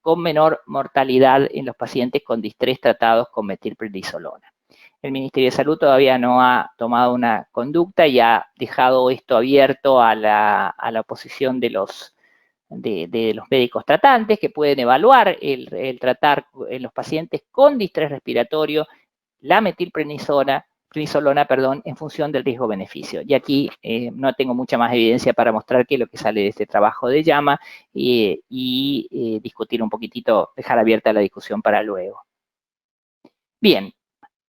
con menor mortalidad en los pacientes con distrés tratados con metilprednisolona. El Ministerio de Salud todavía no ha tomado una conducta y ha dejado esto abierto a la posición de los médicos tratantes, que pueden evaluar el tratar en los pacientes con distrés respiratorio la metilprednisolona, en función del riesgo-beneficio. Y aquí no tengo mucha más evidencia para mostrar que lo que sale de este trabajo de JAMA y discutir un poquitito, dejar abierta la discusión para luego. Bien.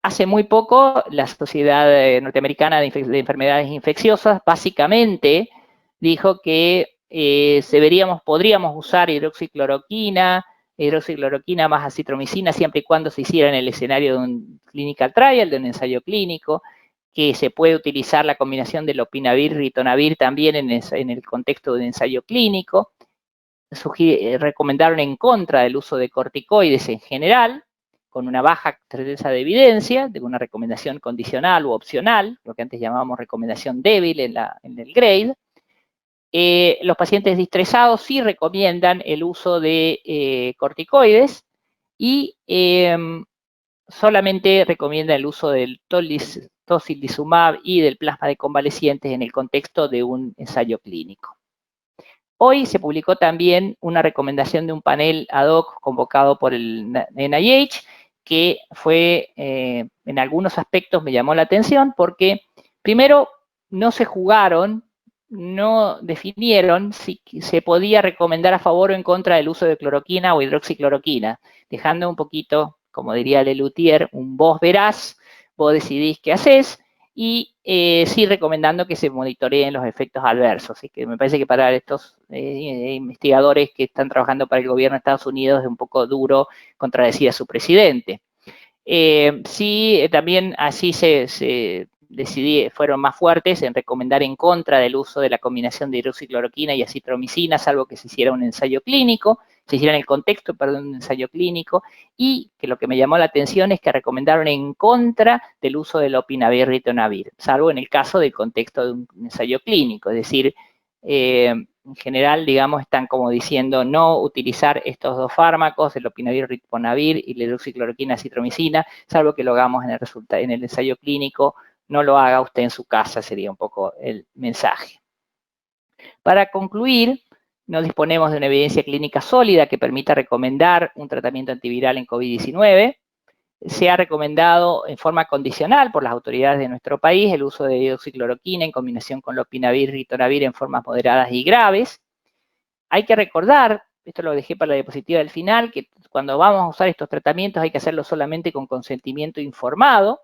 Hace muy poco, la Sociedad Norteamericana de Enfermedades Infecciosas básicamente dijo que podríamos usar hidroxicloroquina más acitromicina, siempre y cuando se hiciera en el escenario de un clinical trial, de un ensayo clínico, que se puede utilizar la combinación de lopinavir, ritonavir también en el contexto de un ensayo clínico. Recomendaron en contra del uso de corticoides en general, con una baja certeza de evidencia, de una recomendación condicional u opcional, lo que antes llamábamos recomendación débil en el GRADE. Los pacientes distresados sí recomiendan el uso de corticoides y solamente recomiendan el uso del tocilizumab y del plasma de convalecientes en el contexto de un ensayo clínico. Hoy se publicó también una recomendación de un panel ad hoc convocado por el NIH, que fue, en algunos aspectos me llamó la atención, porque primero no definieron si se podía recomendar a favor o en contra del uso de cloroquina o hidroxicloroquina, dejando un poquito, como diría Lelutier, un vos verás, vos decidís qué hacés, y sí recomendando que se monitoreen los efectos adversos. Así que me parece que para estos investigadores que están trabajando para el gobierno de Estados Unidos es un poco duro contradecir a su presidente. Sí, también así se fueron más fuertes en recomendar en contra del uso de la combinación de hidroxicloroquina y acitromicina, salvo que se hiciera un ensayo clínico, se hiciera en el contexto, perdón, de un ensayo clínico, y que lo que me llamó la atención es que recomendaron en contra del uso del lopinavir ritonavir, salvo en el caso del contexto de un ensayo clínico, es decir, en general, digamos, están como diciendo no utilizar estos dos fármacos, el lopinavir ritonavir y la hidroxicloroquina acitromicina, salvo que lo hagamos en el ensayo clínico, no lo haga usted en su casa, sería un poco el mensaje. Para concluir, no disponemos de una evidencia clínica sólida que permita recomendar un tratamiento antiviral en COVID-19. Se ha recomendado en forma condicional por las autoridades de nuestro país el uso de hidroxicloroquina en combinación con lopinavir y ritonavir en formas moderadas y graves. Hay que recordar, esto lo dejé para la diapositiva del final, que cuando vamos a usar estos tratamientos hay que hacerlo solamente con consentimiento informado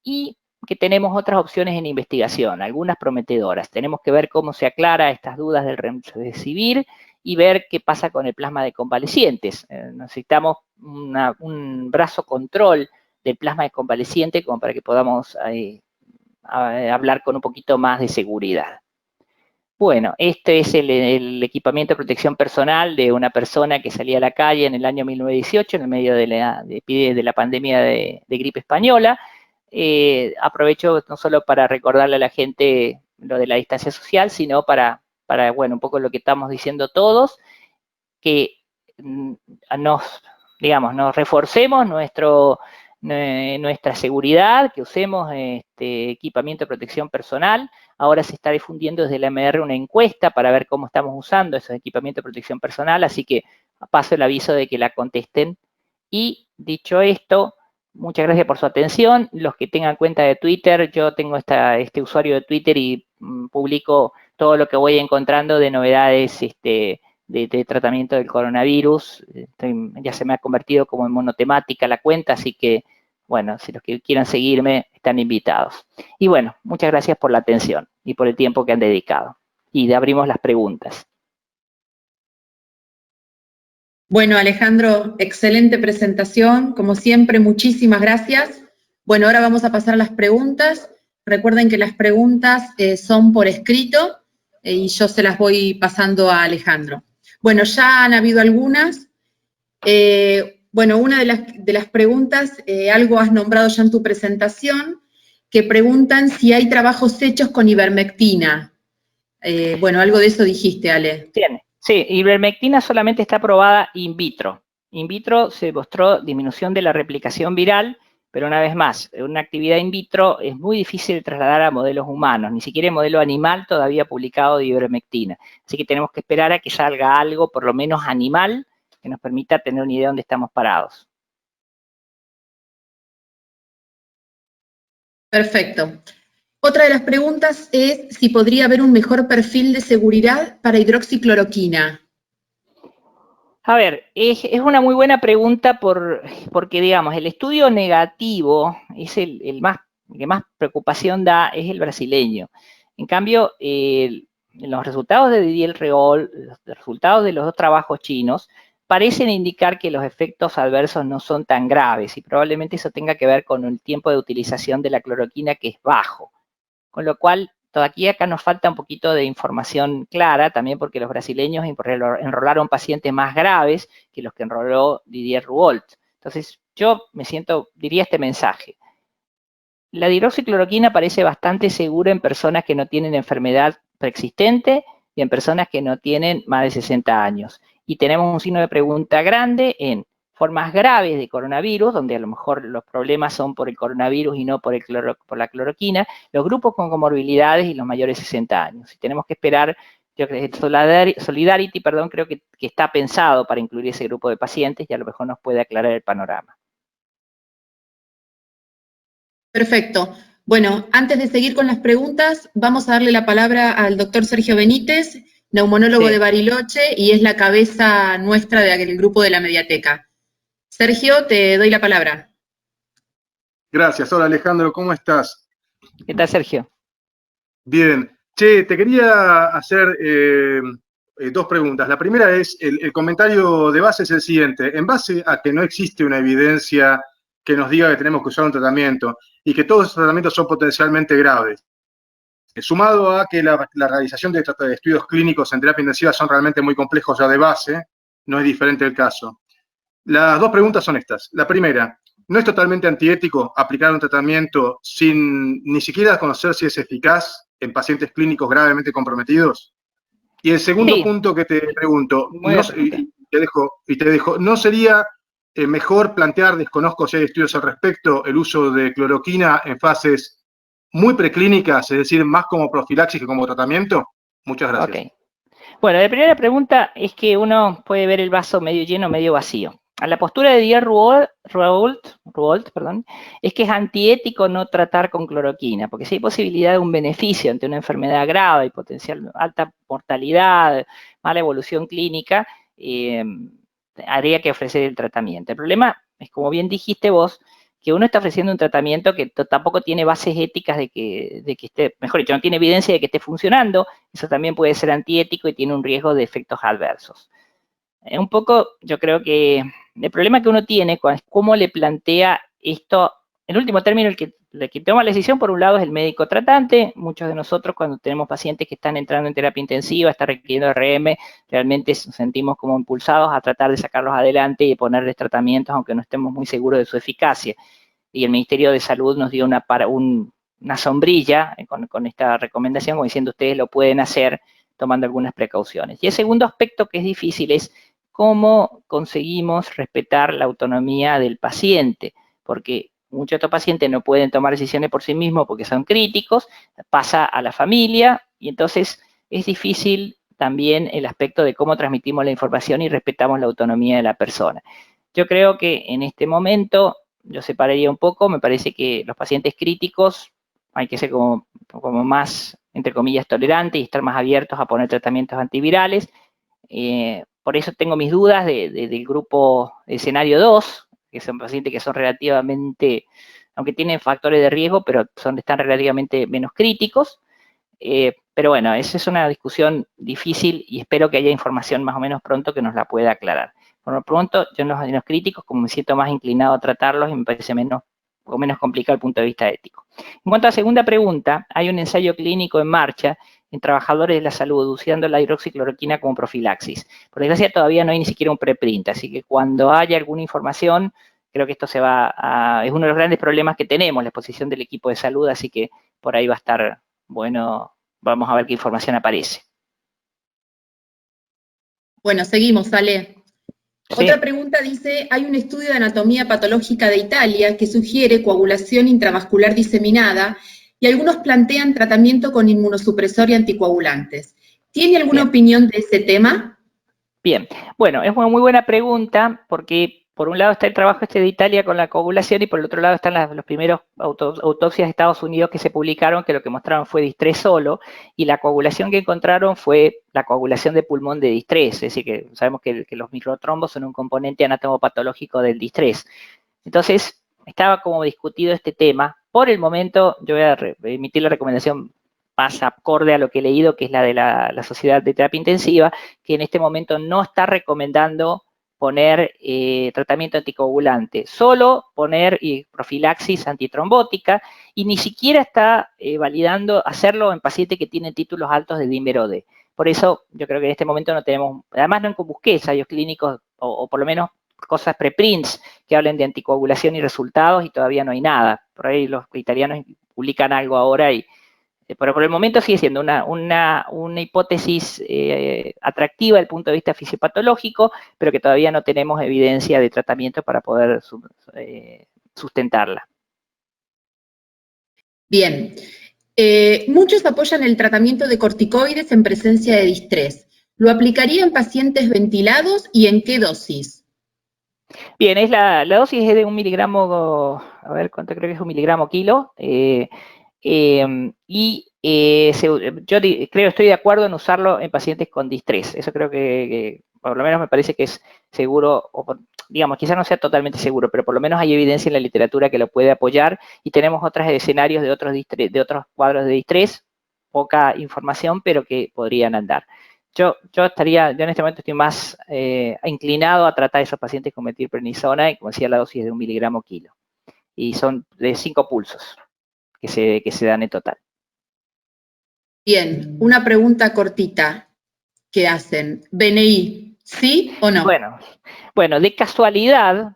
y que tenemos otras opciones en investigación, algunas prometedoras. Tenemos que ver cómo se aclara estas dudas del remdesivir y ver qué pasa con el plasma de convalecientes. Necesitamos un brazo control del plasma de convaleciente como para que podamos hablar con un poquito más de seguridad. Bueno, este es el equipamiento de protección personal de una persona que salía a la calle en el año 1918, en el medio de la pandemia de gripe española. Aprovecho no solo para recordarle a la gente lo de la distancia social, sino para bueno, un poco lo que estamos diciendo todos, que nos reforcemos nuestra seguridad, que usemos este equipamiento de protección personal. Ahora se está difundiendo desde la MR una encuesta para ver cómo estamos usando esos equipamientos de protección personal, así que paso el aviso de que la contesten. Y dicho esto, muchas gracias por su atención. Los que tengan cuenta de Twitter, yo tengo este usuario de Twitter y publico todo lo que voy encontrando de novedades de tratamiento del coronavirus. Ya se me ha convertido como en monotemática la cuenta, así que, bueno, si los que quieran seguirme están invitados. Y bueno, muchas gracias por la atención y por el tiempo que han dedicado. Y abrimos las preguntas. Bueno, Alejandro, excelente presentación. Como siempre, muchísimas gracias. Bueno, ahora vamos a pasar a las preguntas. Recuerden que las preguntas son por escrito y yo se las voy pasando a Alejandro. Bueno, ya han habido algunas. Bueno, una de las preguntas, algo has nombrado ya en tu presentación, que preguntan si hay trabajos hechos con ivermectina. Bueno, algo de eso dijiste, Ale. Bien. Sí, ivermectina solamente está aprobada in vitro. In vitro se mostró disminución de la replicación viral, pero una vez más, una actividad in vitro es muy difícil de trasladar a modelos humanos, ni siquiera en modelo animal todavía publicado de ivermectina. Así que tenemos que esperar a que salga algo, por lo menos animal, que nos permita tener una idea de dónde estamos parados. Perfecto. Otra de las preguntas es si podría haber un mejor perfil de seguridad para hidroxicloroquina. A ver, es una muy buena pregunta porque, digamos, el estudio negativo es el que más preocupación da, es el brasileño. En cambio, los resultados de Didier Reol, los resultados de los dos trabajos chinos, parecen indicar que los efectos adversos no son tan graves y probablemente eso tenga que ver con el tiempo de utilización de la cloroquina que es bajo. Con lo cual, todavía acá nos falta un poquito de información clara, también porque los brasileños enrolaron pacientes más graves que los que enroló Didier Reol. Entonces, yo diría este mensaje. La hidroxicloroquina parece bastante segura en personas que no tienen enfermedad preexistente y en personas que no tienen más de 60 años. Y tenemos un signo de pregunta grande en formas graves de coronavirus, donde a lo mejor los problemas son por el coronavirus y no por la cloroquina, los grupos con comorbilidades y los mayores de 60 años. Y tenemos que esperar, yo creo que Solidarity, creo que está pensado para incluir ese grupo de pacientes y a lo mejor nos puede aclarar el panorama. Perfecto. Bueno, antes de seguir con las preguntas, vamos a darle la palabra al doctor Sergio Benítez, neumonólogo de Bariloche y es la cabeza nuestra del grupo de la Mediateca. Sergio, te doy la palabra. Gracias. Hola, Alejandro, ¿cómo estás? ¿Qué tal, Sergio? Bien. Che, te quería hacer dos preguntas. La primera es, el comentario de base es el siguiente. En base a que no existe una evidencia que nos diga que tenemos que usar un tratamiento y que todos esos tratamientos son potencialmente graves. Sumado a que la realización de estudios clínicos en terapia intensiva son realmente muy complejos ya de base, no es diferente el caso. Las dos preguntas son estas. La primera, ¿no es totalmente antiético aplicar un tratamiento sin ni siquiera conocer si es eficaz en pacientes clínicos gravemente comprometidos? Y el segundo Sí, punto que te pregunto, muy buena pregunta. y te dejo, ¿no sería mejor plantear, desconozco si hay estudios al respecto, el uso de cloroquina en fases muy preclínicas, es decir, más como profilaxis que como tratamiento? Muchas gracias. Ok. Bueno, la primera pregunta es que uno puede ver el vaso medio lleno, medio vacío. A la postura de Díaz Ruolt, es que es antiético no tratar con cloroquina, porque si hay posibilidad de un beneficio ante una enfermedad grave y potencial alta mortalidad, mala evolución clínica, habría que ofrecer el tratamiento. El problema es, como bien dijiste vos, que uno está ofreciendo un tratamiento que tampoco tiene bases éticas de que esté, mejor dicho, no tiene evidencia de que esté funcionando. Eso también puede ser antiético y tiene un riesgo de efectos adversos. Un poco, yo creo que el problema que uno tiene es cómo le plantea esto. En último término, el que toma la decisión, por un lado, es el médico tratante. Muchos de nosotros, cuando tenemos pacientes que están entrando en terapia intensiva, están requiriendo RM, realmente nos sentimos como impulsados a tratar de sacarlos adelante y ponerles tratamientos, aunque no estemos muy seguros de su eficacia. Y el Ministerio de Salud nos dio una sombrilla con esta recomendación, como diciendo, ustedes lo pueden hacer tomando algunas precauciones. Y el segundo aspecto que es difícil es cómo conseguimos respetar la autonomía del paciente, porque muchos de estos pacientes no pueden tomar decisiones por sí mismos porque son críticos, pasa a la familia, y entonces es difícil también el aspecto de cómo transmitimos la información y respetamos la autonomía de la persona. Yo creo que en este momento yo separaría un poco, me parece que los pacientes críticos hay que ser como más, entre comillas, tolerantes y estar más abiertos a poner tratamientos antivirales. Por eso tengo mis dudas del grupo de escenario 2, que son pacientes que son relativamente, aunque tienen factores de riesgo, pero están relativamente menos críticos. Pero bueno, esa es una discusión difícil y espero que haya información más o menos pronto que nos la pueda aclarar. Por lo pronto, yo en los críticos, como me siento más inclinado a tratarlos, y me parece menos complicado desde el punto de vista ético. En cuanto a la segunda pregunta, hay un ensayo clínico en marcha en trabajadores de la salud usando la hidroxicloroquina como profilaxis. Por desgracia, todavía no hay ni siquiera un preprint, así que cuando haya alguna información, creo que esto es uno de los grandes problemas que tenemos, la exposición del equipo de salud, así que por ahí va a estar bueno, vamos a ver qué información aparece. Bueno, seguimos, Ale. Sí. Otra pregunta dice, hay un estudio de anatomía patológica de Italia que sugiere coagulación intravascular diseminada y algunos plantean tratamiento con inmunosupresor y anticoagulantes. ¿Tiene alguna opinión de ese tema? Bien, bueno, es una muy buena pregunta porque por un lado está el trabajo de Italia con la coagulación y por el otro lado están los primeros autopsias de Estados Unidos que se publicaron, que lo que mostraron fue distrés solo, y la coagulación que encontraron fue la coagulación de pulmón de distrés, es decir, que sabemos que los microtrombos son un componente anatomopatológico del distrés. Entonces, estaba como discutido este tema. Por el momento, yo voy a emitir la recomendación más acorde a lo que he leído, que es la de la Sociedad de Terapia Intensiva, que en este momento no está recomendando poner tratamiento anticoagulante, solo poner profilaxis antitrombótica, y ni siquiera está validando hacerlo en pacientes que tienen títulos altos de dímero D. Por eso yo creo que en este momento no tenemos, además no busqué ensayos clínicos o por lo menos cosas preprints que hablen de anticoagulación y resultados, y todavía no hay nada. Por ahí los italianos publican algo ahora, pero por el momento sigue siendo una hipótesis atractiva desde el punto de vista fisiopatológico, pero que todavía no tenemos evidencia de tratamiento para poder sustentarla. Bien. Muchos apoyan el tratamiento de corticoides en presencia de distrés. ¿Lo aplicaría en pacientes ventilados y en qué dosis? Bien, la dosis es de 1 miligramo, a ver cuánto creo que es 1 miligramo kilo, estoy de acuerdo en usarlo en pacientes con distrés. Eso creo que por lo menos me parece que es seguro, digamos, quizás no sea totalmente seguro, pero por lo menos hay evidencia en la literatura que lo puede apoyar, y tenemos otros escenarios de otros cuadros de distrés, poca información, pero que podrían andar. Yo en este momento estoy más inclinado a tratar a esos pacientes con metilprednisona, y como decía, la dosis de 1 miligramo kilo. y son de 5 pulsos que se dan en total. Bien, una pregunta cortita que hacen. ¿BNI, sí o no? Bueno, de casualidad,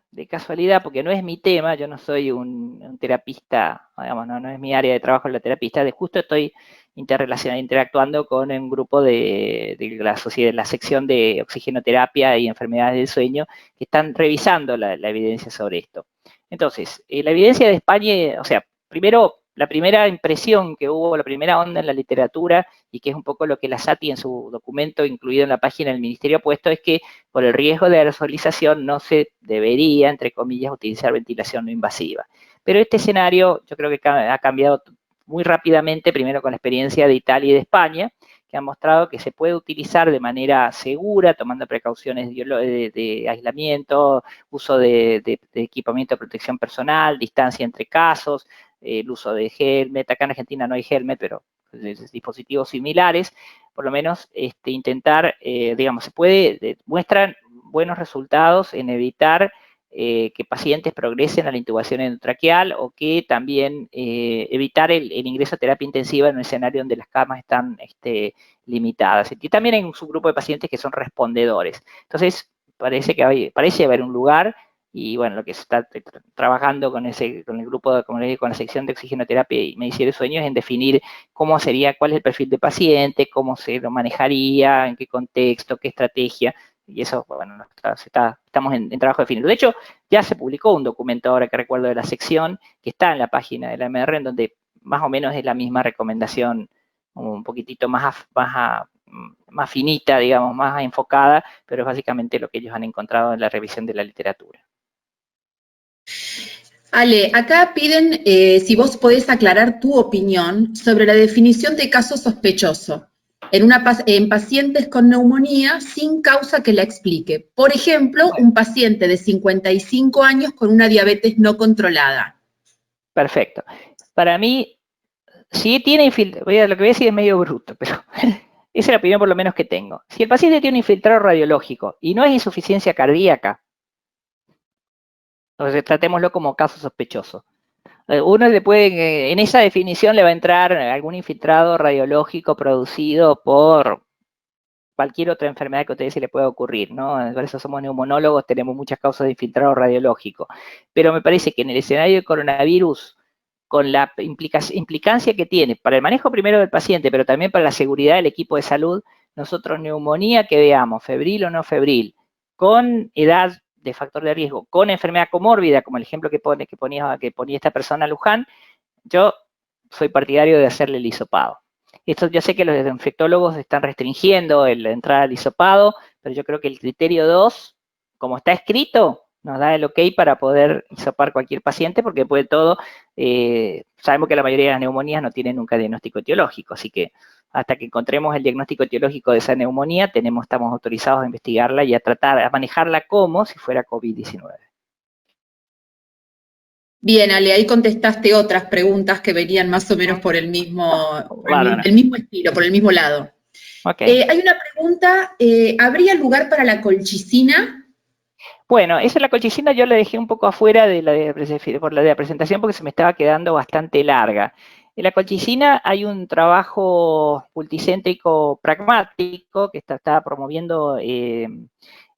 porque no es mi tema, yo no soy un terapista, digamos, no es mi área de trabajo la terapista, justo estoy interactuando con un grupo de la sociedad, la sección de oxigenoterapia y enfermedades del sueño, que están revisando la evidencia sobre esto. Entonces, la evidencia de España, o sea, primero, la primera impresión que hubo, la primera onda en la literatura, y que es un poco lo que la SATI en su documento incluido en la página del Ministerio ha puesto, es que por el riesgo de aerosolización no se debería, entre comillas, utilizar ventilación no invasiva. Pero este escenario yo creo que ha cambiado muy rápidamente, primero con la experiencia de Italia y de España, que han mostrado que se puede utilizar de manera segura, tomando precauciones de aislamiento, uso de equipamiento de protección personal, distancia entre casos, el uso de helmet. Acá en Argentina no hay helmet, pero dispositivos similares, por lo menos intentar, digamos, muestran buenos resultados en evitar que pacientes progresen a la intubación endotraqueal, o que también evitar el ingreso a terapia intensiva en un escenario donde las camas están limitadas. Y también hay un subgrupo de pacientes que son respondedores. Entonces, parece haber un lugar, y bueno, lo que se está trabajando con el grupo, con la sección de oxigenoterapia y medicina de sueño, es en definir cuál es el perfil de paciente, cómo se lo manejaría, en qué contexto, qué estrategia. Y eso, bueno, estamos en trabajo de definirlo. De hecho, ya se publicó un documento, ahora que recuerdo, de la sección, que está en la página de la MR, en donde más o menos es la misma recomendación, un poquitito más finita, digamos, más enfocada, pero es básicamente lo que ellos han encontrado en la revisión de la literatura. Ale, acá piden si vos podés aclarar tu opinión sobre la definición de caso sospechoso en pacientes con neumonía sin causa que la explique. Por ejemplo, un paciente de 55 años con una diabetes no controlada. Perfecto. Para mí, si tiene infiltrado, lo que voy a decir es medio bruto, pero esa es la opinión por lo menos que tengo. Si el paciente tiene un infiltrado radiológico y no es insuficiencia cardíaca, entonces tratémoslo como caso sospechoso. Uno en esa definición le va a entrar algún infiltrado radiológico producido por cualquier otra enfermedad que a ustedes se le pueda ocurrir, ¿no? Por eso somos neumonólogos, tenemos muchas causas de infiltrado radiológico. Pero me parece que en el escenario de coronavirus, con la implicancia que tiene para el manejo primero del paciente, pero también para la seguridad del equipo de salud, nosotros neumonía que veamos, febril o no febril, con edad de factor de riesgo, con enfermedad comórbida, como el ejemplo que ponía esta persona, Luján, yo soy partidario de hacerle el hisopado. Esto yo sé que los infectólogos están restringiendo la entrada al hisopado, pero yo creo que el criterio 2, como está escrito, nos da el ok para poder hisopar cualquier paciente, porque después de todo, sabemos que la mayoría de las neumonías no tienen nunca diagnóstico etiológico, así que hasta que encontremos el diagnóstico etiológico de esa neumonía, estamos autorizados a investigarla y a manejarla como si fuera COVID-19. Bien, Ale, ahí contestaste otras preguntas que venían más o menos por el mismo estilo, por el mismo lado. Okay. Hay una pregunta, ¿habría lugar para la colchicina? Bueno, esa la colchicina yo la dejé un poco afuera por la presentación, porque se me estaba quedando bastante larga. En la colchicina hay un trabajo multicéntrico pragmático que está promoviendo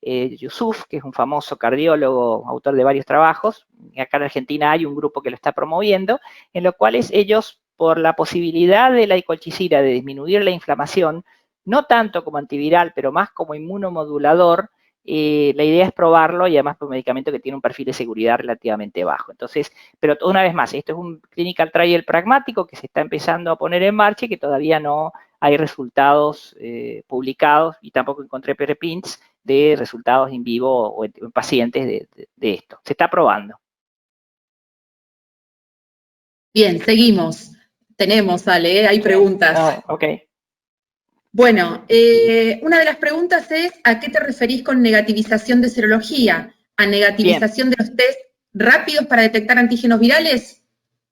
Yusuf, que es un famoso cardiólogo, autor de varios trabajos. Acá en Argentina hay un grupo que lo está promoviendo, en los cuales ellos, por la posibilidad de la colchicina de disminuir la inflamación, no tanto como antiviral, pero más como inmunomodulador, la idea es probarlo, y además por un medicamento que tiene un perfil de seguridad relativamente bajo. Entonces, pero una vez más, esto es un clinical trial pragmático que se está empezando a poner en marcha y que todavía no hay resultados publicados, y tampoco encontré preprints de resultados in vivo o en pacientes de esto. Se está probando. Bien, seguimos. Tenemos, Ale, hay preguntas. Ok. Bueno, una de las preguntas es, ¿a qué te referís con negativización de serología? ¿A negativización de los test rápidos para detectar antígenos virales?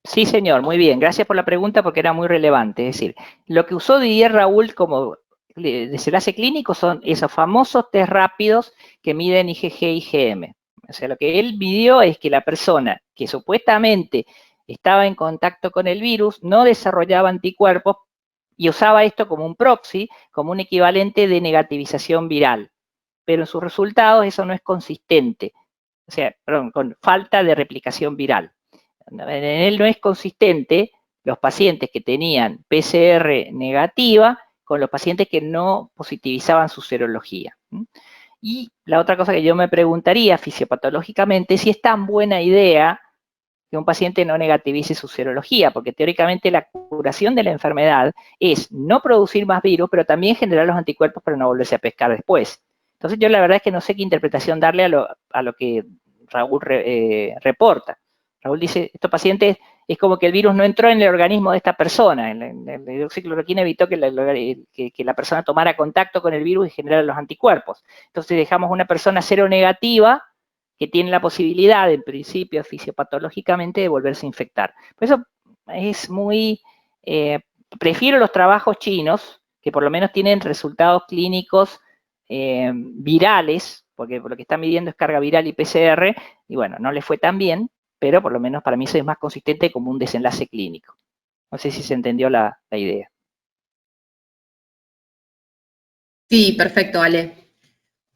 Sí, señor, muy bien. Gracias por la pregunta, porque era muy relevante. Es decir, lo que usó Didier Raoult como desenlace clínico son esos famosos test rápidos que miden IgG y IgM. O sea, lo que él midió es que la persona que supuestamente estaba en contacto con el virus no desarrollaba anticuerpos y usaba esto como un proxy, como un equivalente de negativización viral. Pero en sus resultados eso no es consistente. O sea, perdón, con falta de replicación viral. En él no es consistente los pacientes que tenían PCR negativa con los pacientes que no positivizaban su serología. Y la otra cosa que yo me preguntaría fisiopatológicamente, si es tan buena idea que un paciente no negativice su serología, porque teóricamente la curación de la enfermedad es no producir más virus, pero también generar los anticuerpos para no volverse a pescar después. Entonces yo la verdad es que no sé qué interpretación darle a lo que Raúl reporta. Raúl dice, estos pacientes es como que el virus no entró en el organismo de esta persona. La hidroxicloroquina evitó que la persona tomara contacto con el virus y generara los anticuerpos. Entonces dejamos una persona seronegativa que tiene la posibilidad, en principio, fisiopatológicamente, de volverse a infectar. Por eso es muy... prefiero los trabajos chinos, que por lo menos tienen resultados clínicos virales, porque lo que está midiendo es carga viral y PCR, y bueno, no le fue tan bien, pero por lo menos para mí eso es más consistente como un desenlace clínico. No sé si se entendió la idea. Sí, perfecto, Ale.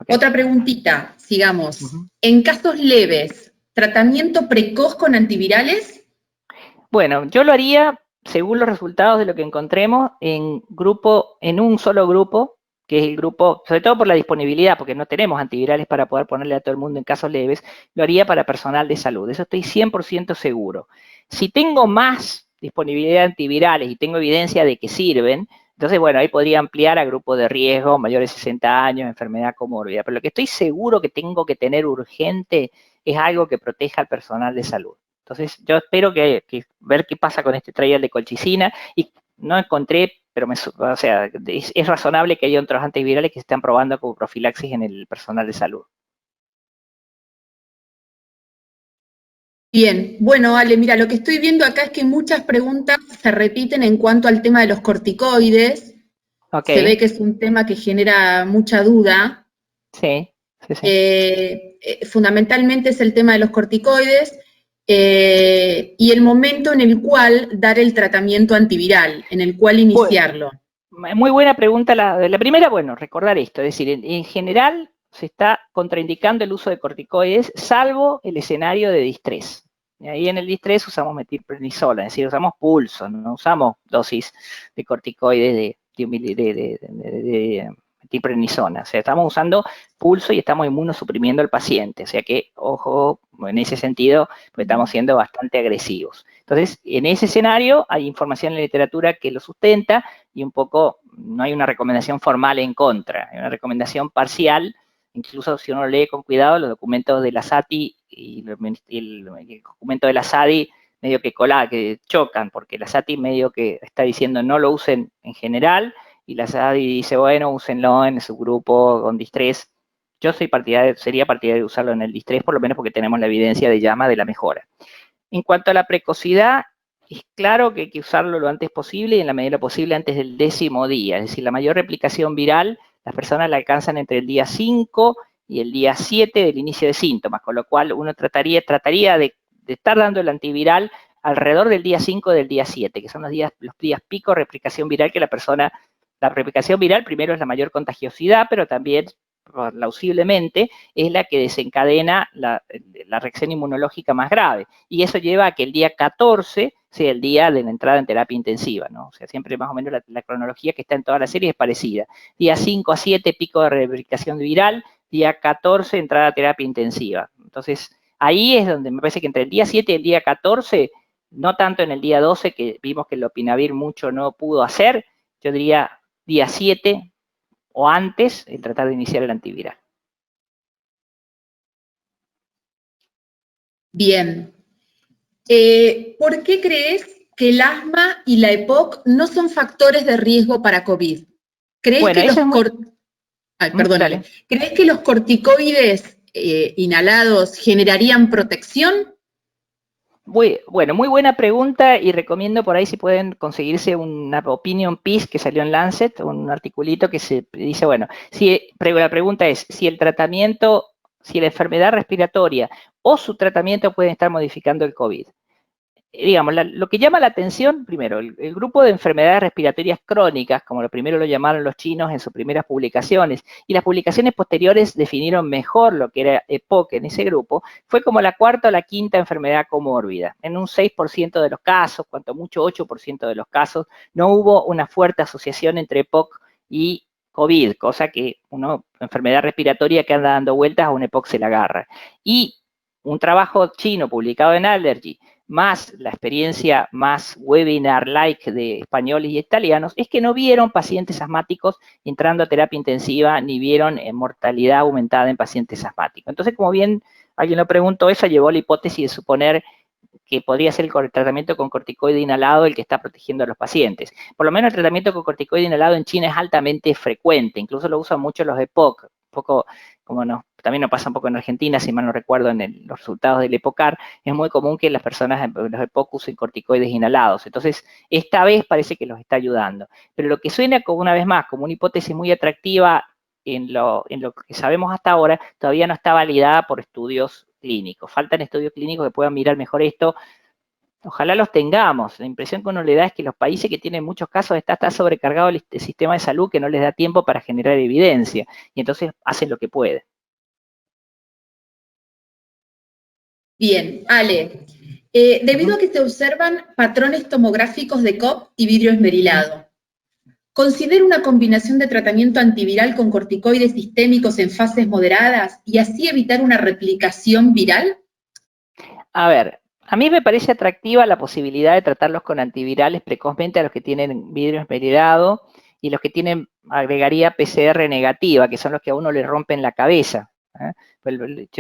Okay. Otra preguntita, sigamos. En casos leves, ¿tratamiento precoz con antivirales? Bueno, yo lo haría según los resultados de lo que encontremos en un solo grupo, que es el grupo, sobre todo por la disponibilidad, porque no tenemos antivirales para poder ponerle a todo el mundo en casos leves, lo haría para personal de salud. Eso estoy 100% seguro. Si tengo más disponibilidad de antivirales y tengo evidencia de que sirven, entonces, bueno, ahí podría ampliar a grupos de riesgo, mayores de 60 años, enfermedad comórbida. Pero lo que estoy seguro que tengo que tener urgente es algo que proteja al personal de salud. Entonces, yo espero que ver qué pasa con este trial de colchicina. Y no encontré, pero o sea, es razonable que haya otros antivirales que se están probando como profilaxis en el personal de salud. Bien, bueno, Ale, mira, lo que estoy viendo acá es que muchas preguntas se repiten en cuanto al tema de los corticoides. Okay. Se ve que es un tema que genera mucha duda. Sí, sí, sí. Fundamentalmente es el tema de los corticoides y el momento en el cual dar el tratamiento antiviral, en el cual iniciarlo. Bueno, muy buena pregunta. La primera, bueno, recordar esto, es decir, en general se está contraindicando el uso de corticoides, salvo el escenario de distrés. Y ahí en el distrés usamos metilprednisola, es decir, usamos pulso, no usamos dosis de corticoides de metilprednisona. O sea, estamos usando pulso y estamos inmunosuprimiendo al paciente. O sea que, ojo, en ese sentido, pues estamos siendo bastante agresivos. Entonces, en ese escenario hay información en la literatura que lo sustenta y un poco no hay una recomendación formal en contra, hay una recomendación parcial. Incluso si uno lee con cuidado los documentos de la SATI y el documento de la SADI medio que chocan, porque la SATI medio que está diciendo no lo usen en general, y la SADI dice, bueno, úsenlo en su grupo con distrés. Yo sería partidario de usarlo en el distrés, por lo menos porque tenemos la evidencia de llama de la mejora. En cuanto a la precocidad, es claro que hay que usarlo lo antes posible y en la medida posible antes del 10º día. Es decir, la mayor replicación viral, las personas la alcanzan entre el día 5 y el día 7 del inicio de síntomas, con lo cual uno trataría de estar dando el antiviral alrededor del día 5 del día 7, que son los días pico de replicación viral que la replicación viral primero es la mayor contagiosidad, pero también plausiblemente es la que desencadena la reacción inmunológica más grave. Y eso lleva a que el día 14 sea el día de la entrada en terapia intensiva, ¿no? O sea, siempre más o menos la cronología que está en toda la serie es parecida. Día 5 a 7, pico de replicación viral, día 14, entrada a terapia intensiva. Entonces, ahí es donde me parece que entre el día 7 y el día 14, no tanto en el día 12, que vimos que el lopinavir mucho no pudo hacer, yo diría día 7 o antes en tratar de iniciar el antiviral. Bien. ¿Por qué crees que el asma y la EPOC no son factores de riesgo para COVID? ¿Crees que los corticoides inhalados generarían protección? Bueno, muy buena pregunta y recomiendo por ahí si pueden conseguirse una opinion piece que salió en Lancet, un articulito que se dice, bueno, la pregunta es si el tratamiento, si la enfermedad respiratoria o su tratamiento pueden estar modificando el COVID. Digamos, lo que llama la atención, primero, el grupo de enfermedades respiratorias crónicas, como lo primero lo llamaron los chinos en sus primeras publicaciones, y las publicaciones posteriores definieron mejor lo que era EPOC en ese grupo, fue como la cuarta o la quinta enfermedad comórbida. En un 6% de los casos, cuanto mucho 8% de los casos, no hubo una fuerte asociación entre EPOC y COVID, cosa que una enfermedad respiratoria que anda dando vueltas a un EPOC se la agarra. Y un trabajo chino publicado en Allergy, más la experiencia más webinar-like de españoles y italianos, es que no vieron pacientes asmáticos entrando a terapia intensiva, ni vieron mortalidad aumentada en pacientes asmáticos. Entonces, como bien alguien lo preguntó, eso llevó a la hipótesis de suponer que podría ser el tratamiento con corticoide inhalado el que está protegiendo a los pacientes. Por lo menos el tratamiento con corticoide inhalado en China es altamente frecuente, incluso lo usan mucho los EPOC, un poco como también nos pasa un poco en Argentina, si mal no recuerdo, en los resultados del EPOCAR, es muy común que las personas, los EPOC, usen corticoides inhalados. Entonces, esta vez parece que los está ayudando. Pero lo que suena, como una vez más, como una hipótesis muy atractiva en lo que sabemos hasta ahora, todavía no está validada por estudios clínicos. Faltan estudios clínicos que puedan mirar mejor esto. Ojalá los tengamos. La impresión que uno le da es que los países que tienen muchos casos está sobrecargado el sistema de salud, que no les da tiempo para generar evidencia. Y entonces hacen lo que pueden. Bien, Ale. Debido a que se observan patrones tomográficos de COP y vidrio esmerilado, ¿considera una combinación de tratamiento antiviral con corticoides sistémicos en fases moderadas y así evitar una replicación viral? A ver, a mí me parece atractiva la posibilidad de tratarlos con antivirales precozmente a los que tienen vidrio esmerilado y los que tienen, agregaría PCR negativa, que son los que a uno le rompen la cabeza.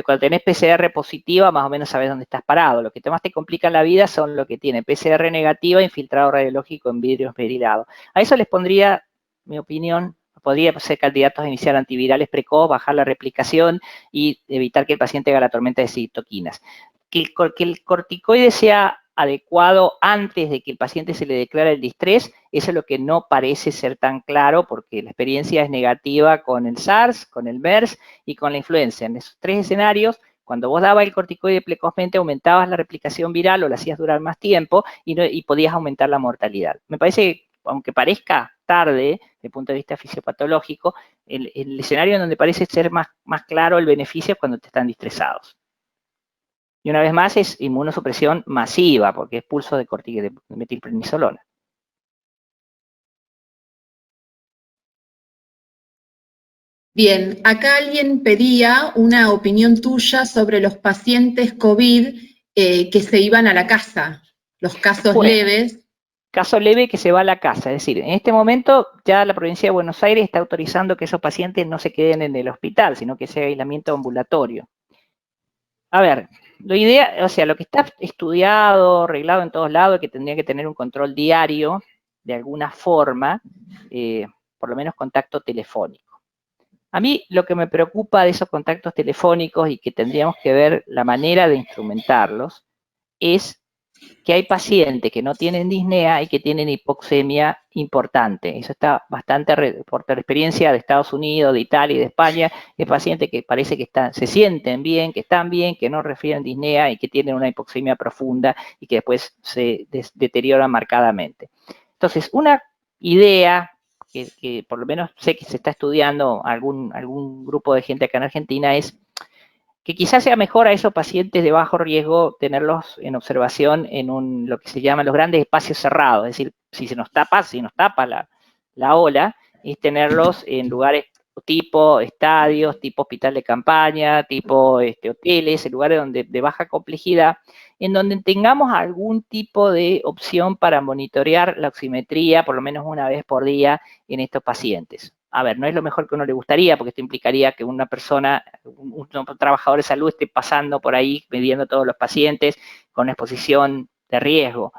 Cuando tenés PCR positiva, más o menos sabes dónde estás parado. Lo que más te complica la vida son los que tienen PCR negativa, infiltrado radiológico en vidrio esmerilado. A eso les pondría, mi opinión, podría ser candidatos a iniciar antivirales precoz, bajar la replicación y evitar que el paciente haga la tormenta de citoquinas. Que el corticoide sea adecuado antes de que el paciente se le declare el distrés, eso es lo que no parece ser tan claro, porque la experiencia es negativa con el SARS, con el MERS y con la influenza. En esos tres escenarios, cuando vos dabas el corticoide precozmente, aumentabas la replicación viral o la hacías durar más tiempo y podías aumentar la mortalidad. Me parece que, aunque parezca tarde, desde el punto de vista fisiopatológico, el escenario en donde parece ser más claro el beneficio es cuando te están distresados. Y una vez más es inmunosupresión masiva, porque es pulso de metilprednisolona. Bien, acá alguien pedía una opinión tuya sobre los pacientes COVID que se iban a la casa, los casos leves. Caso leve que se va a la casa, es decir, en este momento ya la provincia de Buenos Aires está autorizando que esos pacientes no se queden en el hospital, sino que sea aislamiento ambulatorio. A ver, lo ideal, o sea, lo que está estudiado, arreglado en todos lados, es que tendría que tener un control diario, de alguna forma, por lo menos contacto telefónico. A mí lo que me preocupa de esos contactos telefónicos y que tendríamos que ver la manera de instrumentarlos es que hay pacientes que no tienen disnea y que tienen hipoxemia importante. Eso está bastante, por la experiencia de Estados Unidos, de Italia y de España, hay pacientes que parece que se sienten bien, que no refieren disnea y que tienen una hipoxemia profunda y que después se deteriora marcadamente. Entonces, una idea que por lo menos sé que se está estudiando algún grupo de gente acá en Argentina es que quizás sea mejor a esos pacientes de bajo riesgo tenerlos en observación en lo que se llaman los grandes espacios cerrados, es decir, si nos tapa la ola, es tenerlos en lugares tipo estadios, tipo hospital de campaña, tipo hoteles, en lugares de baja complejidad, en donde tengamos algún tipo de opción para monitorear la oximetría por lo menos una vez por día en estos pacientes. A ver, no es lo mejor que uno le gustaría, porque esto implicaría que una persona, un trabajador de salud esté pasando por ahí, midiendo a todos los pacientes con una exposición de riesgo.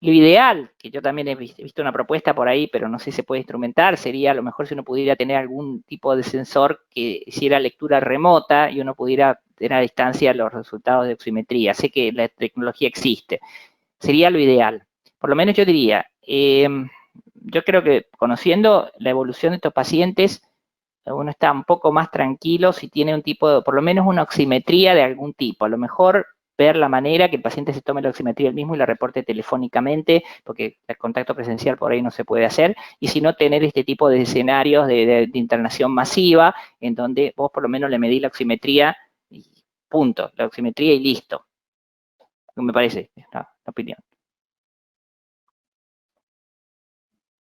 Lo ideal, que yo también he visto una propuesta por ahí, pero no sé si se puede instrumentar, sería a lo mejor si uno pudiera tener algún tipo de sensor que hiciera lectura remota y uno pudiera tener a distancia los resultados de oximetría. Sé que la tecnología existe. Sería lo ideal. Por lo menos yo diría, yo creo que conociendo la evolución de estos pacientes, uno está un poco más tranquilo si tiene un tipo de, por lo menos una oximetría de algún tipo. A lo mejor ver la manera que el paciente se tome la oximetría él mismo y la reporte telefónicamente, porque el contacto presencial por ahí no se puede hacer, y si no, tener este tipo de escenarios de internación masiva, en donde vos por lo menos le medís la oximetría y punto, la oximetría y listo. Me parece, la opinión.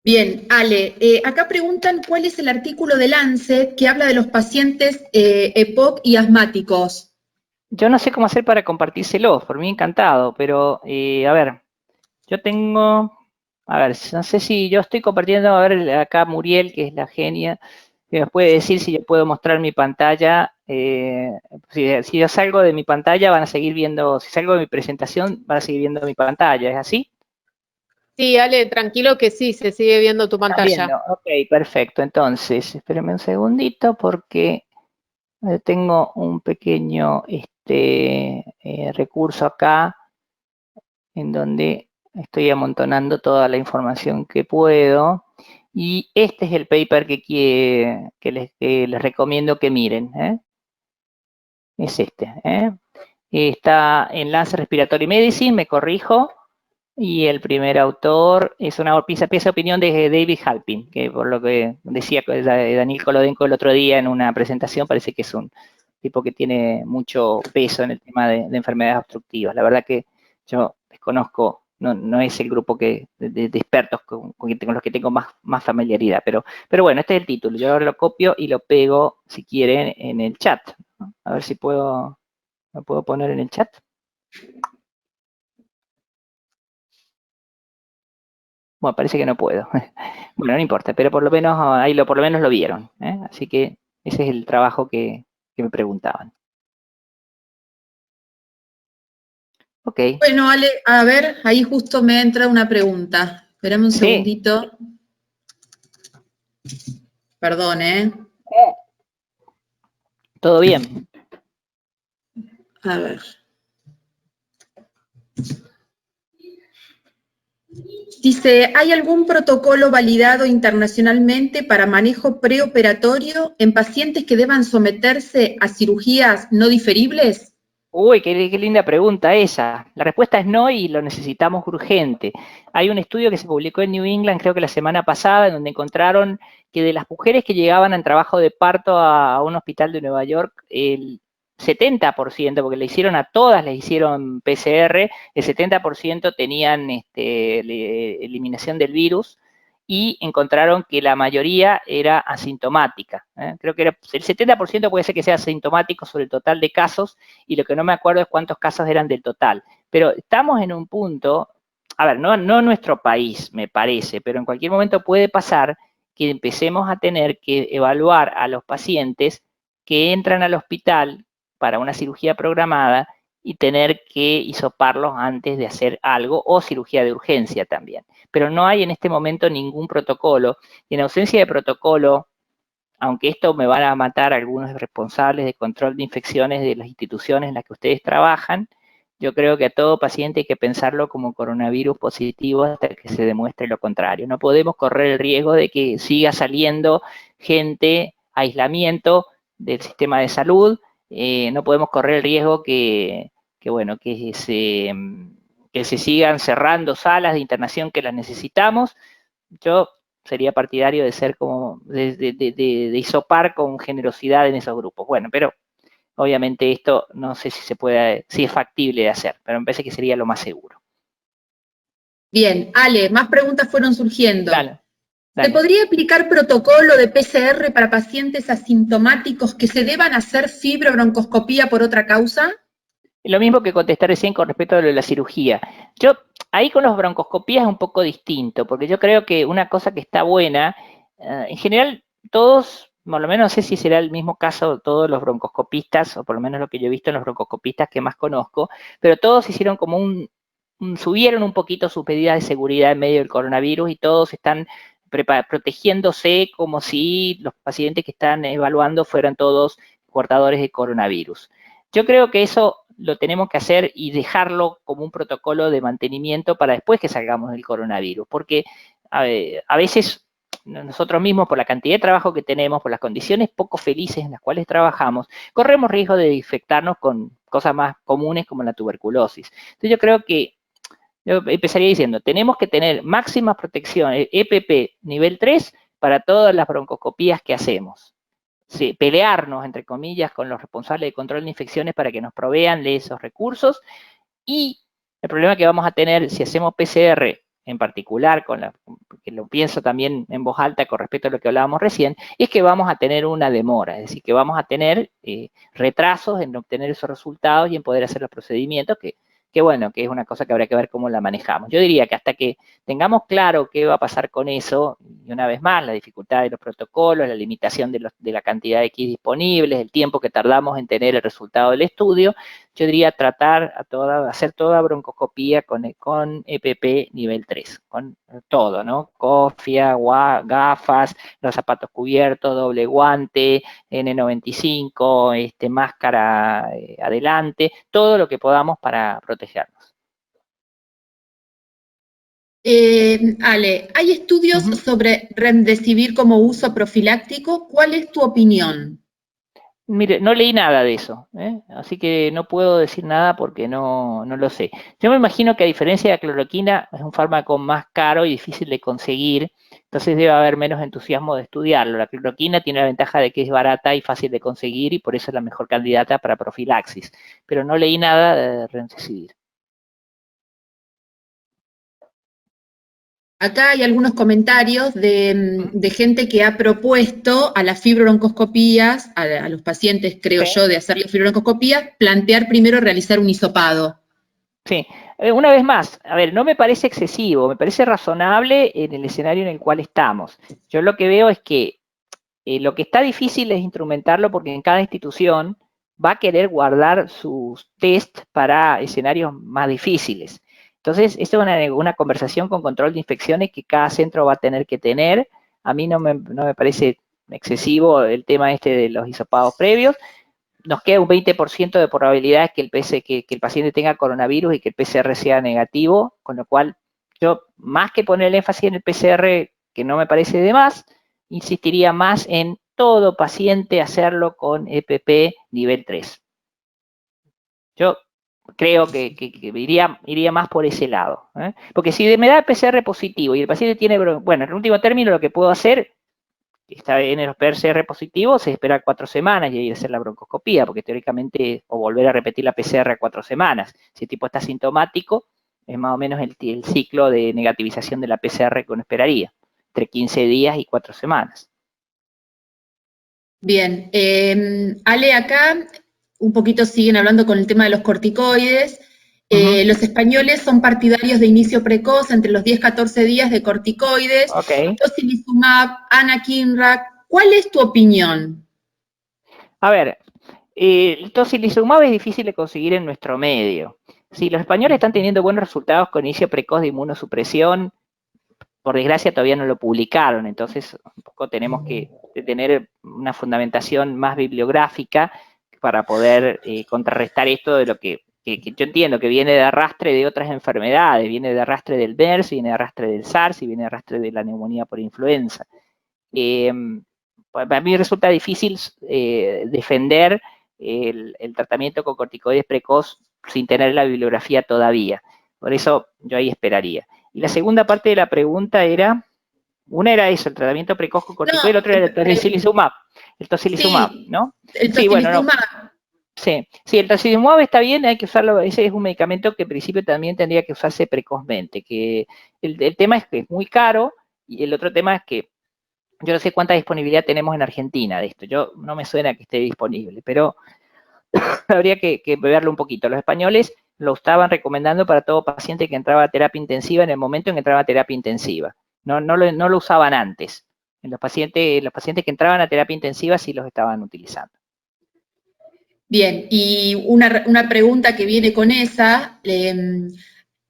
Bien, Ale, acá preguntan cuál es el artículo de Lancet que habla de los pacientes EPOC y asmáticos. Yo no sé cómo hacer para compartírselo, por mí encantado, pero a ver, yo tengo, a ver, no sé si yo estoy compartiendo, a ver, acá Muriel, que es la genia, que me puede decir si yo puedo mostrar mi pantalla. Si yo salgo de mi pantalla van a seguir viendo, si salgo de mi presentación van a seguir viendo mi pantalla, ¿es así? Sí, Ale, tranquilo que sí, se sigue viendo tu pantalla. Ok, perfecto. Entonces, espérenme un segundito porque tengo un pequeño recurso acá en donde estoy amontonando toda la información que puedo. Y este es el paper que les recomiendo que miren. Es este. Está en Lancet Respiratory Medicine, me corrijo. Y el primer autor es una pieza de opinión de David Halpin, que por lo que decía Daniel Kolodenko el otro día en una presentación, parece que es un tipo que tiene mucho peso en el tema de enfermedades obstructivas. La verdad que yo desconozco, no es el grupo de expertos con los que tengo más familiaridad, pero bueno, este es el título. Yo lo copio y lo pego, si quieren, en el chat. A ver si lo puedo poner en el chat. Bueno, parece que no puedo. Bueno, no importa, pero por lo menos ahí por lo menos lo vieron. Así que ese es el trabajo que me preguntaban. Ok. Bueno, Ale, a ver, ahí justo me entra una pregunta. Espérame un segundito. Perdón, Todo bien. A ver. Dice, ¿hay algún protocolo validado internacionalmente para manejo preoperatorio en pacientes que deban someterse a cirugías no diferibles? Uy, qué linda pregunta esa. La respuesta es no y lo necesitamos urgente. Hay un estudio que se publicó en New England, creo que la semana pasada, en donde encontraron que de las mujeres que llegaban en trabajo de parto a un hospital de Nueva York, el 70%, porque le hicieron a todas, le hicieron PCR, el 70% tenían eliminación del virus y encontraron que la mayoría era asintomática. Creo que el 70% puede ser que sea asintomático sobre el total de casos y lo que no me acuerdo es cuántos casos eran del total. Pero estamos en un punto, a ver, no en nuestro país, me parece, pero en cualquier momento puede pasar que empecemos a tener que evaluar a los pacientes que entran al hospital para una cirugía programada y tener que hisoparlos antes de hacer algo o cirugía de urgencia también. Pero no hay en este momento ningún protocolo y en ausencia de protocolo, aunque esto me van a matar algunos responsables de control de infecciones de las instituciones en las que ustedes trabajan, yo creo que a todo paciente hay que pensarlo como coronavirus positivo hasta que se demuestre lo contrario. No podemos correr el riesgo de que siga saliendo gente, aislamiento del sistema de salud, no podemos correr el riesgo que se sigan cerrando salas de internación que las necesitamos. Yo sería partidario de ser como, de hisopar con generosidad en esos grupos. Bueno, pero obviamente esto no sé si es factible de hacer, pero me parece que sería lo más seguro. Bien, Ale, más preguntas fueron surgiendo. Dale. ¿Se podría aplicar protocolo de PCR para pacientes asintomáticos que se deban hacer fibrobroncoscopía por otra causa? Lo mismo que contesté recién con respecto a lo de la cirugía. Yo, ahí con los broncoscopías es un poco distinto, porque yo creo que una cosa que está buena, en general todos, por lo menos no sé si será el mismo caso de todos los broncoscopistas, o por lo menos lo que yo he visto en los broncoscopistas que más conozco, pero todos hicieron como subieron un poquito sus medidas de seguridad en medio del coronavirus y todos están protegiéndose como si los pacientes que están evaluando fueran todos portadores de coronavirus. Yo creo que eso lo tenemos que hacer y dejarlo como un protocolo de mantenimiento para después que salgamos del coronavirus, porque a veces nosotros mismos, por la cantidad de trabajo que tenemos, por las condiciones poco felices en las cuales trabajamos, corremos riesgo de infectarnos con cosas más comunes como la tuberculosis. Entonces yo creo que, yo empezaría diciendo, tenemos que tener máxima protección, EPP nivel 3, para todas las broncoscopías que hacemos. Sí, pelearnos, entre comillas, con los responsables de control de infecciones para que nos provean de esos recursos. Y el problema que vamos a tener si hacemos PCR, en particular, que lo pienso también en voz alta con respecto a lo que hablábamos recién, es que vamos a tener una demora, es decir, que vamos a tener retrasos en obtener esos resultados y en poder hacer los procedimientos que bueno, que es una cosa que habrá que ver cómo la manejamos. Yo diría que hasta que tengamos claro qué va a pasar con eso, y una vez más, la dificultad de los protocolos, la limitación de la cantidad de kits disponibles, el tiempo que tardamos en tener el resultado del estudio, yo diría hacer toda broncoscopía con EPP nivel 3, con todo, ¿no? Cofia, gafas, los zapatos cubiertos, doble guante, N95, máscara adelante, todo lo que podamos para protegernos. Ale, hay estudios sobre remdesivir como uso profiláctico. ¿Cuál es tu opinión? Mire, no leí nada de eso, así que no puedo decir nada porque no lo sé. Yo me imagino que a diferencia de la cloroquina, es un fármaco más caro y difícil de conseguir, entonces debe haber menos entusiasmo de estudiarlo. La cloroquina tiene la ventaja de que es barata y fácil de conseguir y por eso es la mejor candidata para profilaxis, pero no leí nada de remdesivir. Acá hay algunos comentarios de gente que ha propuesto a las fibrobroncoscopías, a los pacientes, creo yo, de hacer la fibrobroncoscopía, plantear primero realizar un hisopado. Sí, una vez más, a ver, no me parece excesivo, me parece razonable en el escenario en el cual estamos. Yo lo que veo es que lo que está difícil es instrumentarlo porque en cada institución va a querer guardar sus test para escenarios más difíciles. Entonces, esto es una conversación con control de infecciones que cada centro va a tener que tener. A mí no me parece excesivo el tema de los hisopados previos. Nos queda un 20% de probabilidades que el paciente tenga coronavirus y que el PCR sea negativo, con lo cual yo, más que poner el énfasis en el PCR, que no me parece de más, insistiría más en todo paciente hacerlo con EPP nivel 3. Yo creo que iría más por ese lado, porque si me da PCR positivo y el paciente tiene, bueno, en último término lo que puedo hacer, está en los PCR positivos, es esperar 4 semanas y ir a hacer la broncoscopía, porque teóricamente, o volver a repetir la PCR a 4 semanas. Si el tipo está sintomático, es más o menos el ciclo de negativización de la PCR que uno esperaría, entre 15 días y 4 semanas. Bien, Ale, acá un poquito siguen hablando con el tema de los corticoides. Los españoles son partidarios de inicio precoz entre los 10-14 días de corticoides. Okay. Tocilizumab, anakinra, ¿cuál es tu opinión? A ver, el tocilizumab es difícil de conseguir en nuestro medio. Si los españoles están teniendo buenos resultados con inicio precoz de inmunosupresión, por desgracia todavía no lo publicaron, entonces un poco tenemos que tener una fundamentación más bibliográfica para poder contrarrestar esto de lo que yo entiendo que viene de arrastre de otras enfermedades, viene de arrastre del MERS, viene de arrastre del SARS y viene de arrastre de la neumonía por influenza. Para mí resulta difícil defender el tratamiento con corticoides precoz sin tener la bibliografía todavía. Por eso yo ahí esperaría. Y la segunda parte de la pregunta era, una era eso, el tratamiento precoz con corticoides, la otra era el tocilizumab. El tocilizumab, sí, ¿no? El tocilizumab. Sí, el tocilizumab está bien, hay que usarlo, ese es un medicamento que en principio también tendría que usarse precozmente, que el tema es que es muy caro y el otro tema es que yo no sé cuánta disponibilidad tenemos en Argentina de esto, yo no me suena que esté disponible, pero habría que verlo un poquito. Los españoles lo estaban recomendando para todo paciente que entraba a terapia intensiva en el momento en que entraba a terapia intensiva. No lo usaban antes. Los pacientes que entraban a terapia intensiva sí los estaban utilizando. Bien, y una pregunta que viene con esa,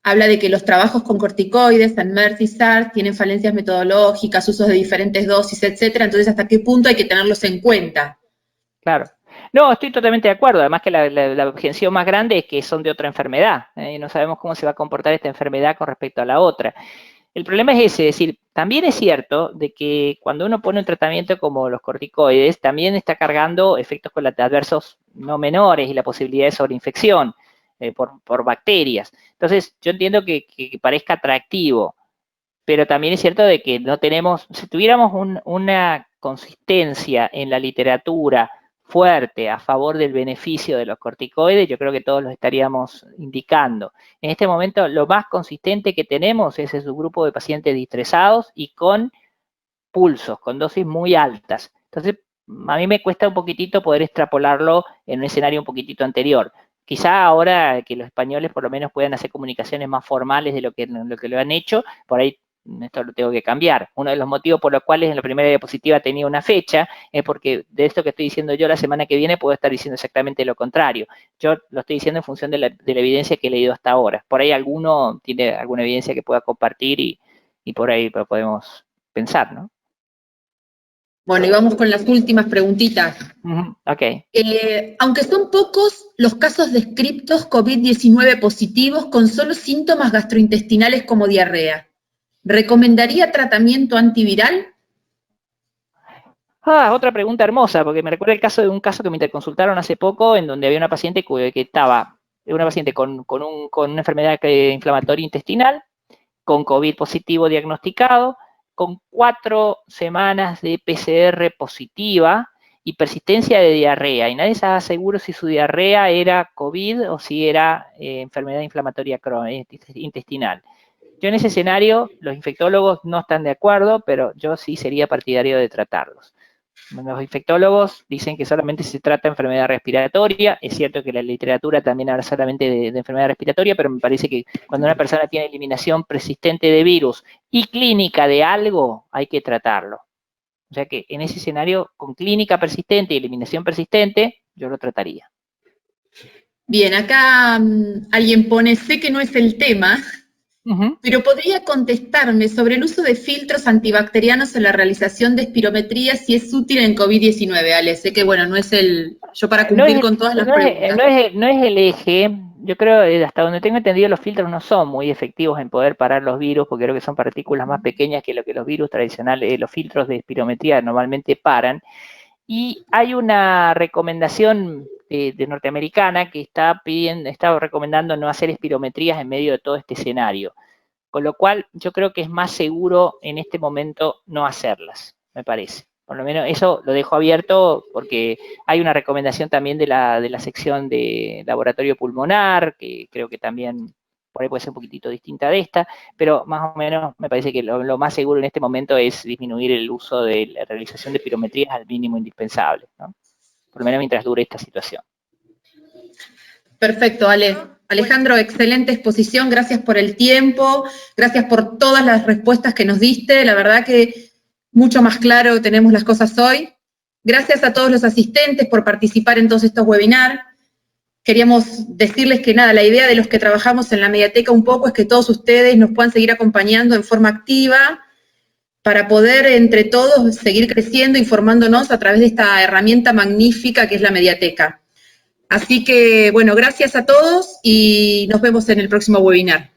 habla de que los trabajos con corticoides en MERS y SARS tienen falencias metodológicas, usos de diferentes dosis, etcétera, entonces ¿hasta qué punto hay que tenerlos en cuenta? Claro. No, estoy totalmente de acuerdo. Además que la objeción más grande es que son de otra enfermedad. No sabemos cómo se va a comportar esta enfermedad con respecto a la otra. El problema es ese, es decir, también es cierto de que cuando uno pone un tratamiento como los corticoides, también está cargando efectos adversos no menores y la posibilidad de sobreinfección por bacterias. Entonces, yo entiendo que parezca atractivo, pero también es cierto de que no tenemos, si tuviéramos una consistencia en la literatura fuerte a favor del beneficio de los corticoides, yo creo que todos los estaríamos indicando. En este momento, lo más consistente que tenemos es ese grupo de pacientes distresados y con pulsos, con dosis muy altas. Entonces, a mí me cuesta un poquitito poder extrapolarlo en un escenario un poquitito anterior. Quizá ahora que los españoles por lo menos puedan hacer comunicaciones más formales de lo que lo han hecho, por ahí esto lo tengo que cambiar. Uno de los motivos por los cuales en la primera diapositiva tenía una fecha es porque de esto que estoy diciendo yo la semana que viene puedo estar diciendo exactamente lo contrario. Yo lo estoy diciendo en función de la evidencia que he leído hasta ahora. Por ahí alguno tiene alguna evidencia que pueda compartir y por ahí lo podemos pensar, ¿no? Bueno, y vamos con las últimas preguntitas. Ok. Aunque son pocos los casos descriptos COVID-19 positivos con solo síntomas gastrointestinales como diarrea, ¿recomendaría tratamiento antiviral? Otra pregunta hermosa, porque me recuerda el caso de un caso que me interconsultaron hace poco, en donde había una paciente que estaba, una paciente con una enfermedad inflamatoria intestinal, con COVID positivo diagnosticado, con 4 semanas de PCR positiva y persistencia de diarrea, y nadie estaba seguro si su diarrea era COVID o si era enfermedad inflamatoria intestinal. Yo en ese escenario, los infectólogos no están de acuerdo, pero yo sí sería partidario de tratarlos. Los infectólogos dicen que solamente se trata de enfermedad respiratoria. Es cierto que la literatura también habla solamente de enfermedad respiratoria, pero me parece que cuando una persona tiene eliminación persistente de virus y clínica de algo, hay que tratarlo. O sea que en ese escenario, con clínica persistente y eliminación persistente, yo lo trataría. Bien, acá alguien pone, sé que no es el tema, pero podría contestarme sobre el uso de filtros antibacterianos en la realización de espirometría, si es útil en COVID-19, Ale. Sé que, bueno, no es yo para cumplir con todas las preguntas. No es el eje. Yo creo, hasta donde tengo entendido, los filtros no son muy efectivos en poder parar los virus, porque creo que son partículas más pequeñas que lo que los virus tradicionales, los filtros de espirometría normalmente paran. Y hay una recomendación de norteamericana que está recomendando no hacer espirometrías en medio de todo este escenario. Con lo cual, yo creo que es más seguro en este momento no hacerlas, me parece. Por lo menos eso lo dejo abierto porque hay una recomendación también de la sección de laboratorio pulmonar, que creo que también por ahí puede ser un poquitito distinta de esta, pero más o menos me parece que lo más seguro en este momento es disminuir el uso de la realización de espirometrías al mínimo indispensable, ¿no? Por lo menos mientras dure esta situación. Perfecto, Ale. Alejandro, excelente exposición, gracias por el tiempo, gracias por todas las respuestas que nos diste, la verdad que mucho más claro tenemos las cosas hoy. Gracias a todos los asistentes por participar en todos estos webinars. Queríamos decirles que nada, la idea de los que trabajamos en la Mediateca un poco es que todos ustedes nos puedan seguir acompañando en forma activa para poder entre todos seguir creciendo, informándonos a través de esta herramienta magnífica que es la Mediateca. Así que, bueno, gracias a todos y nos vemos en el próximo webinar.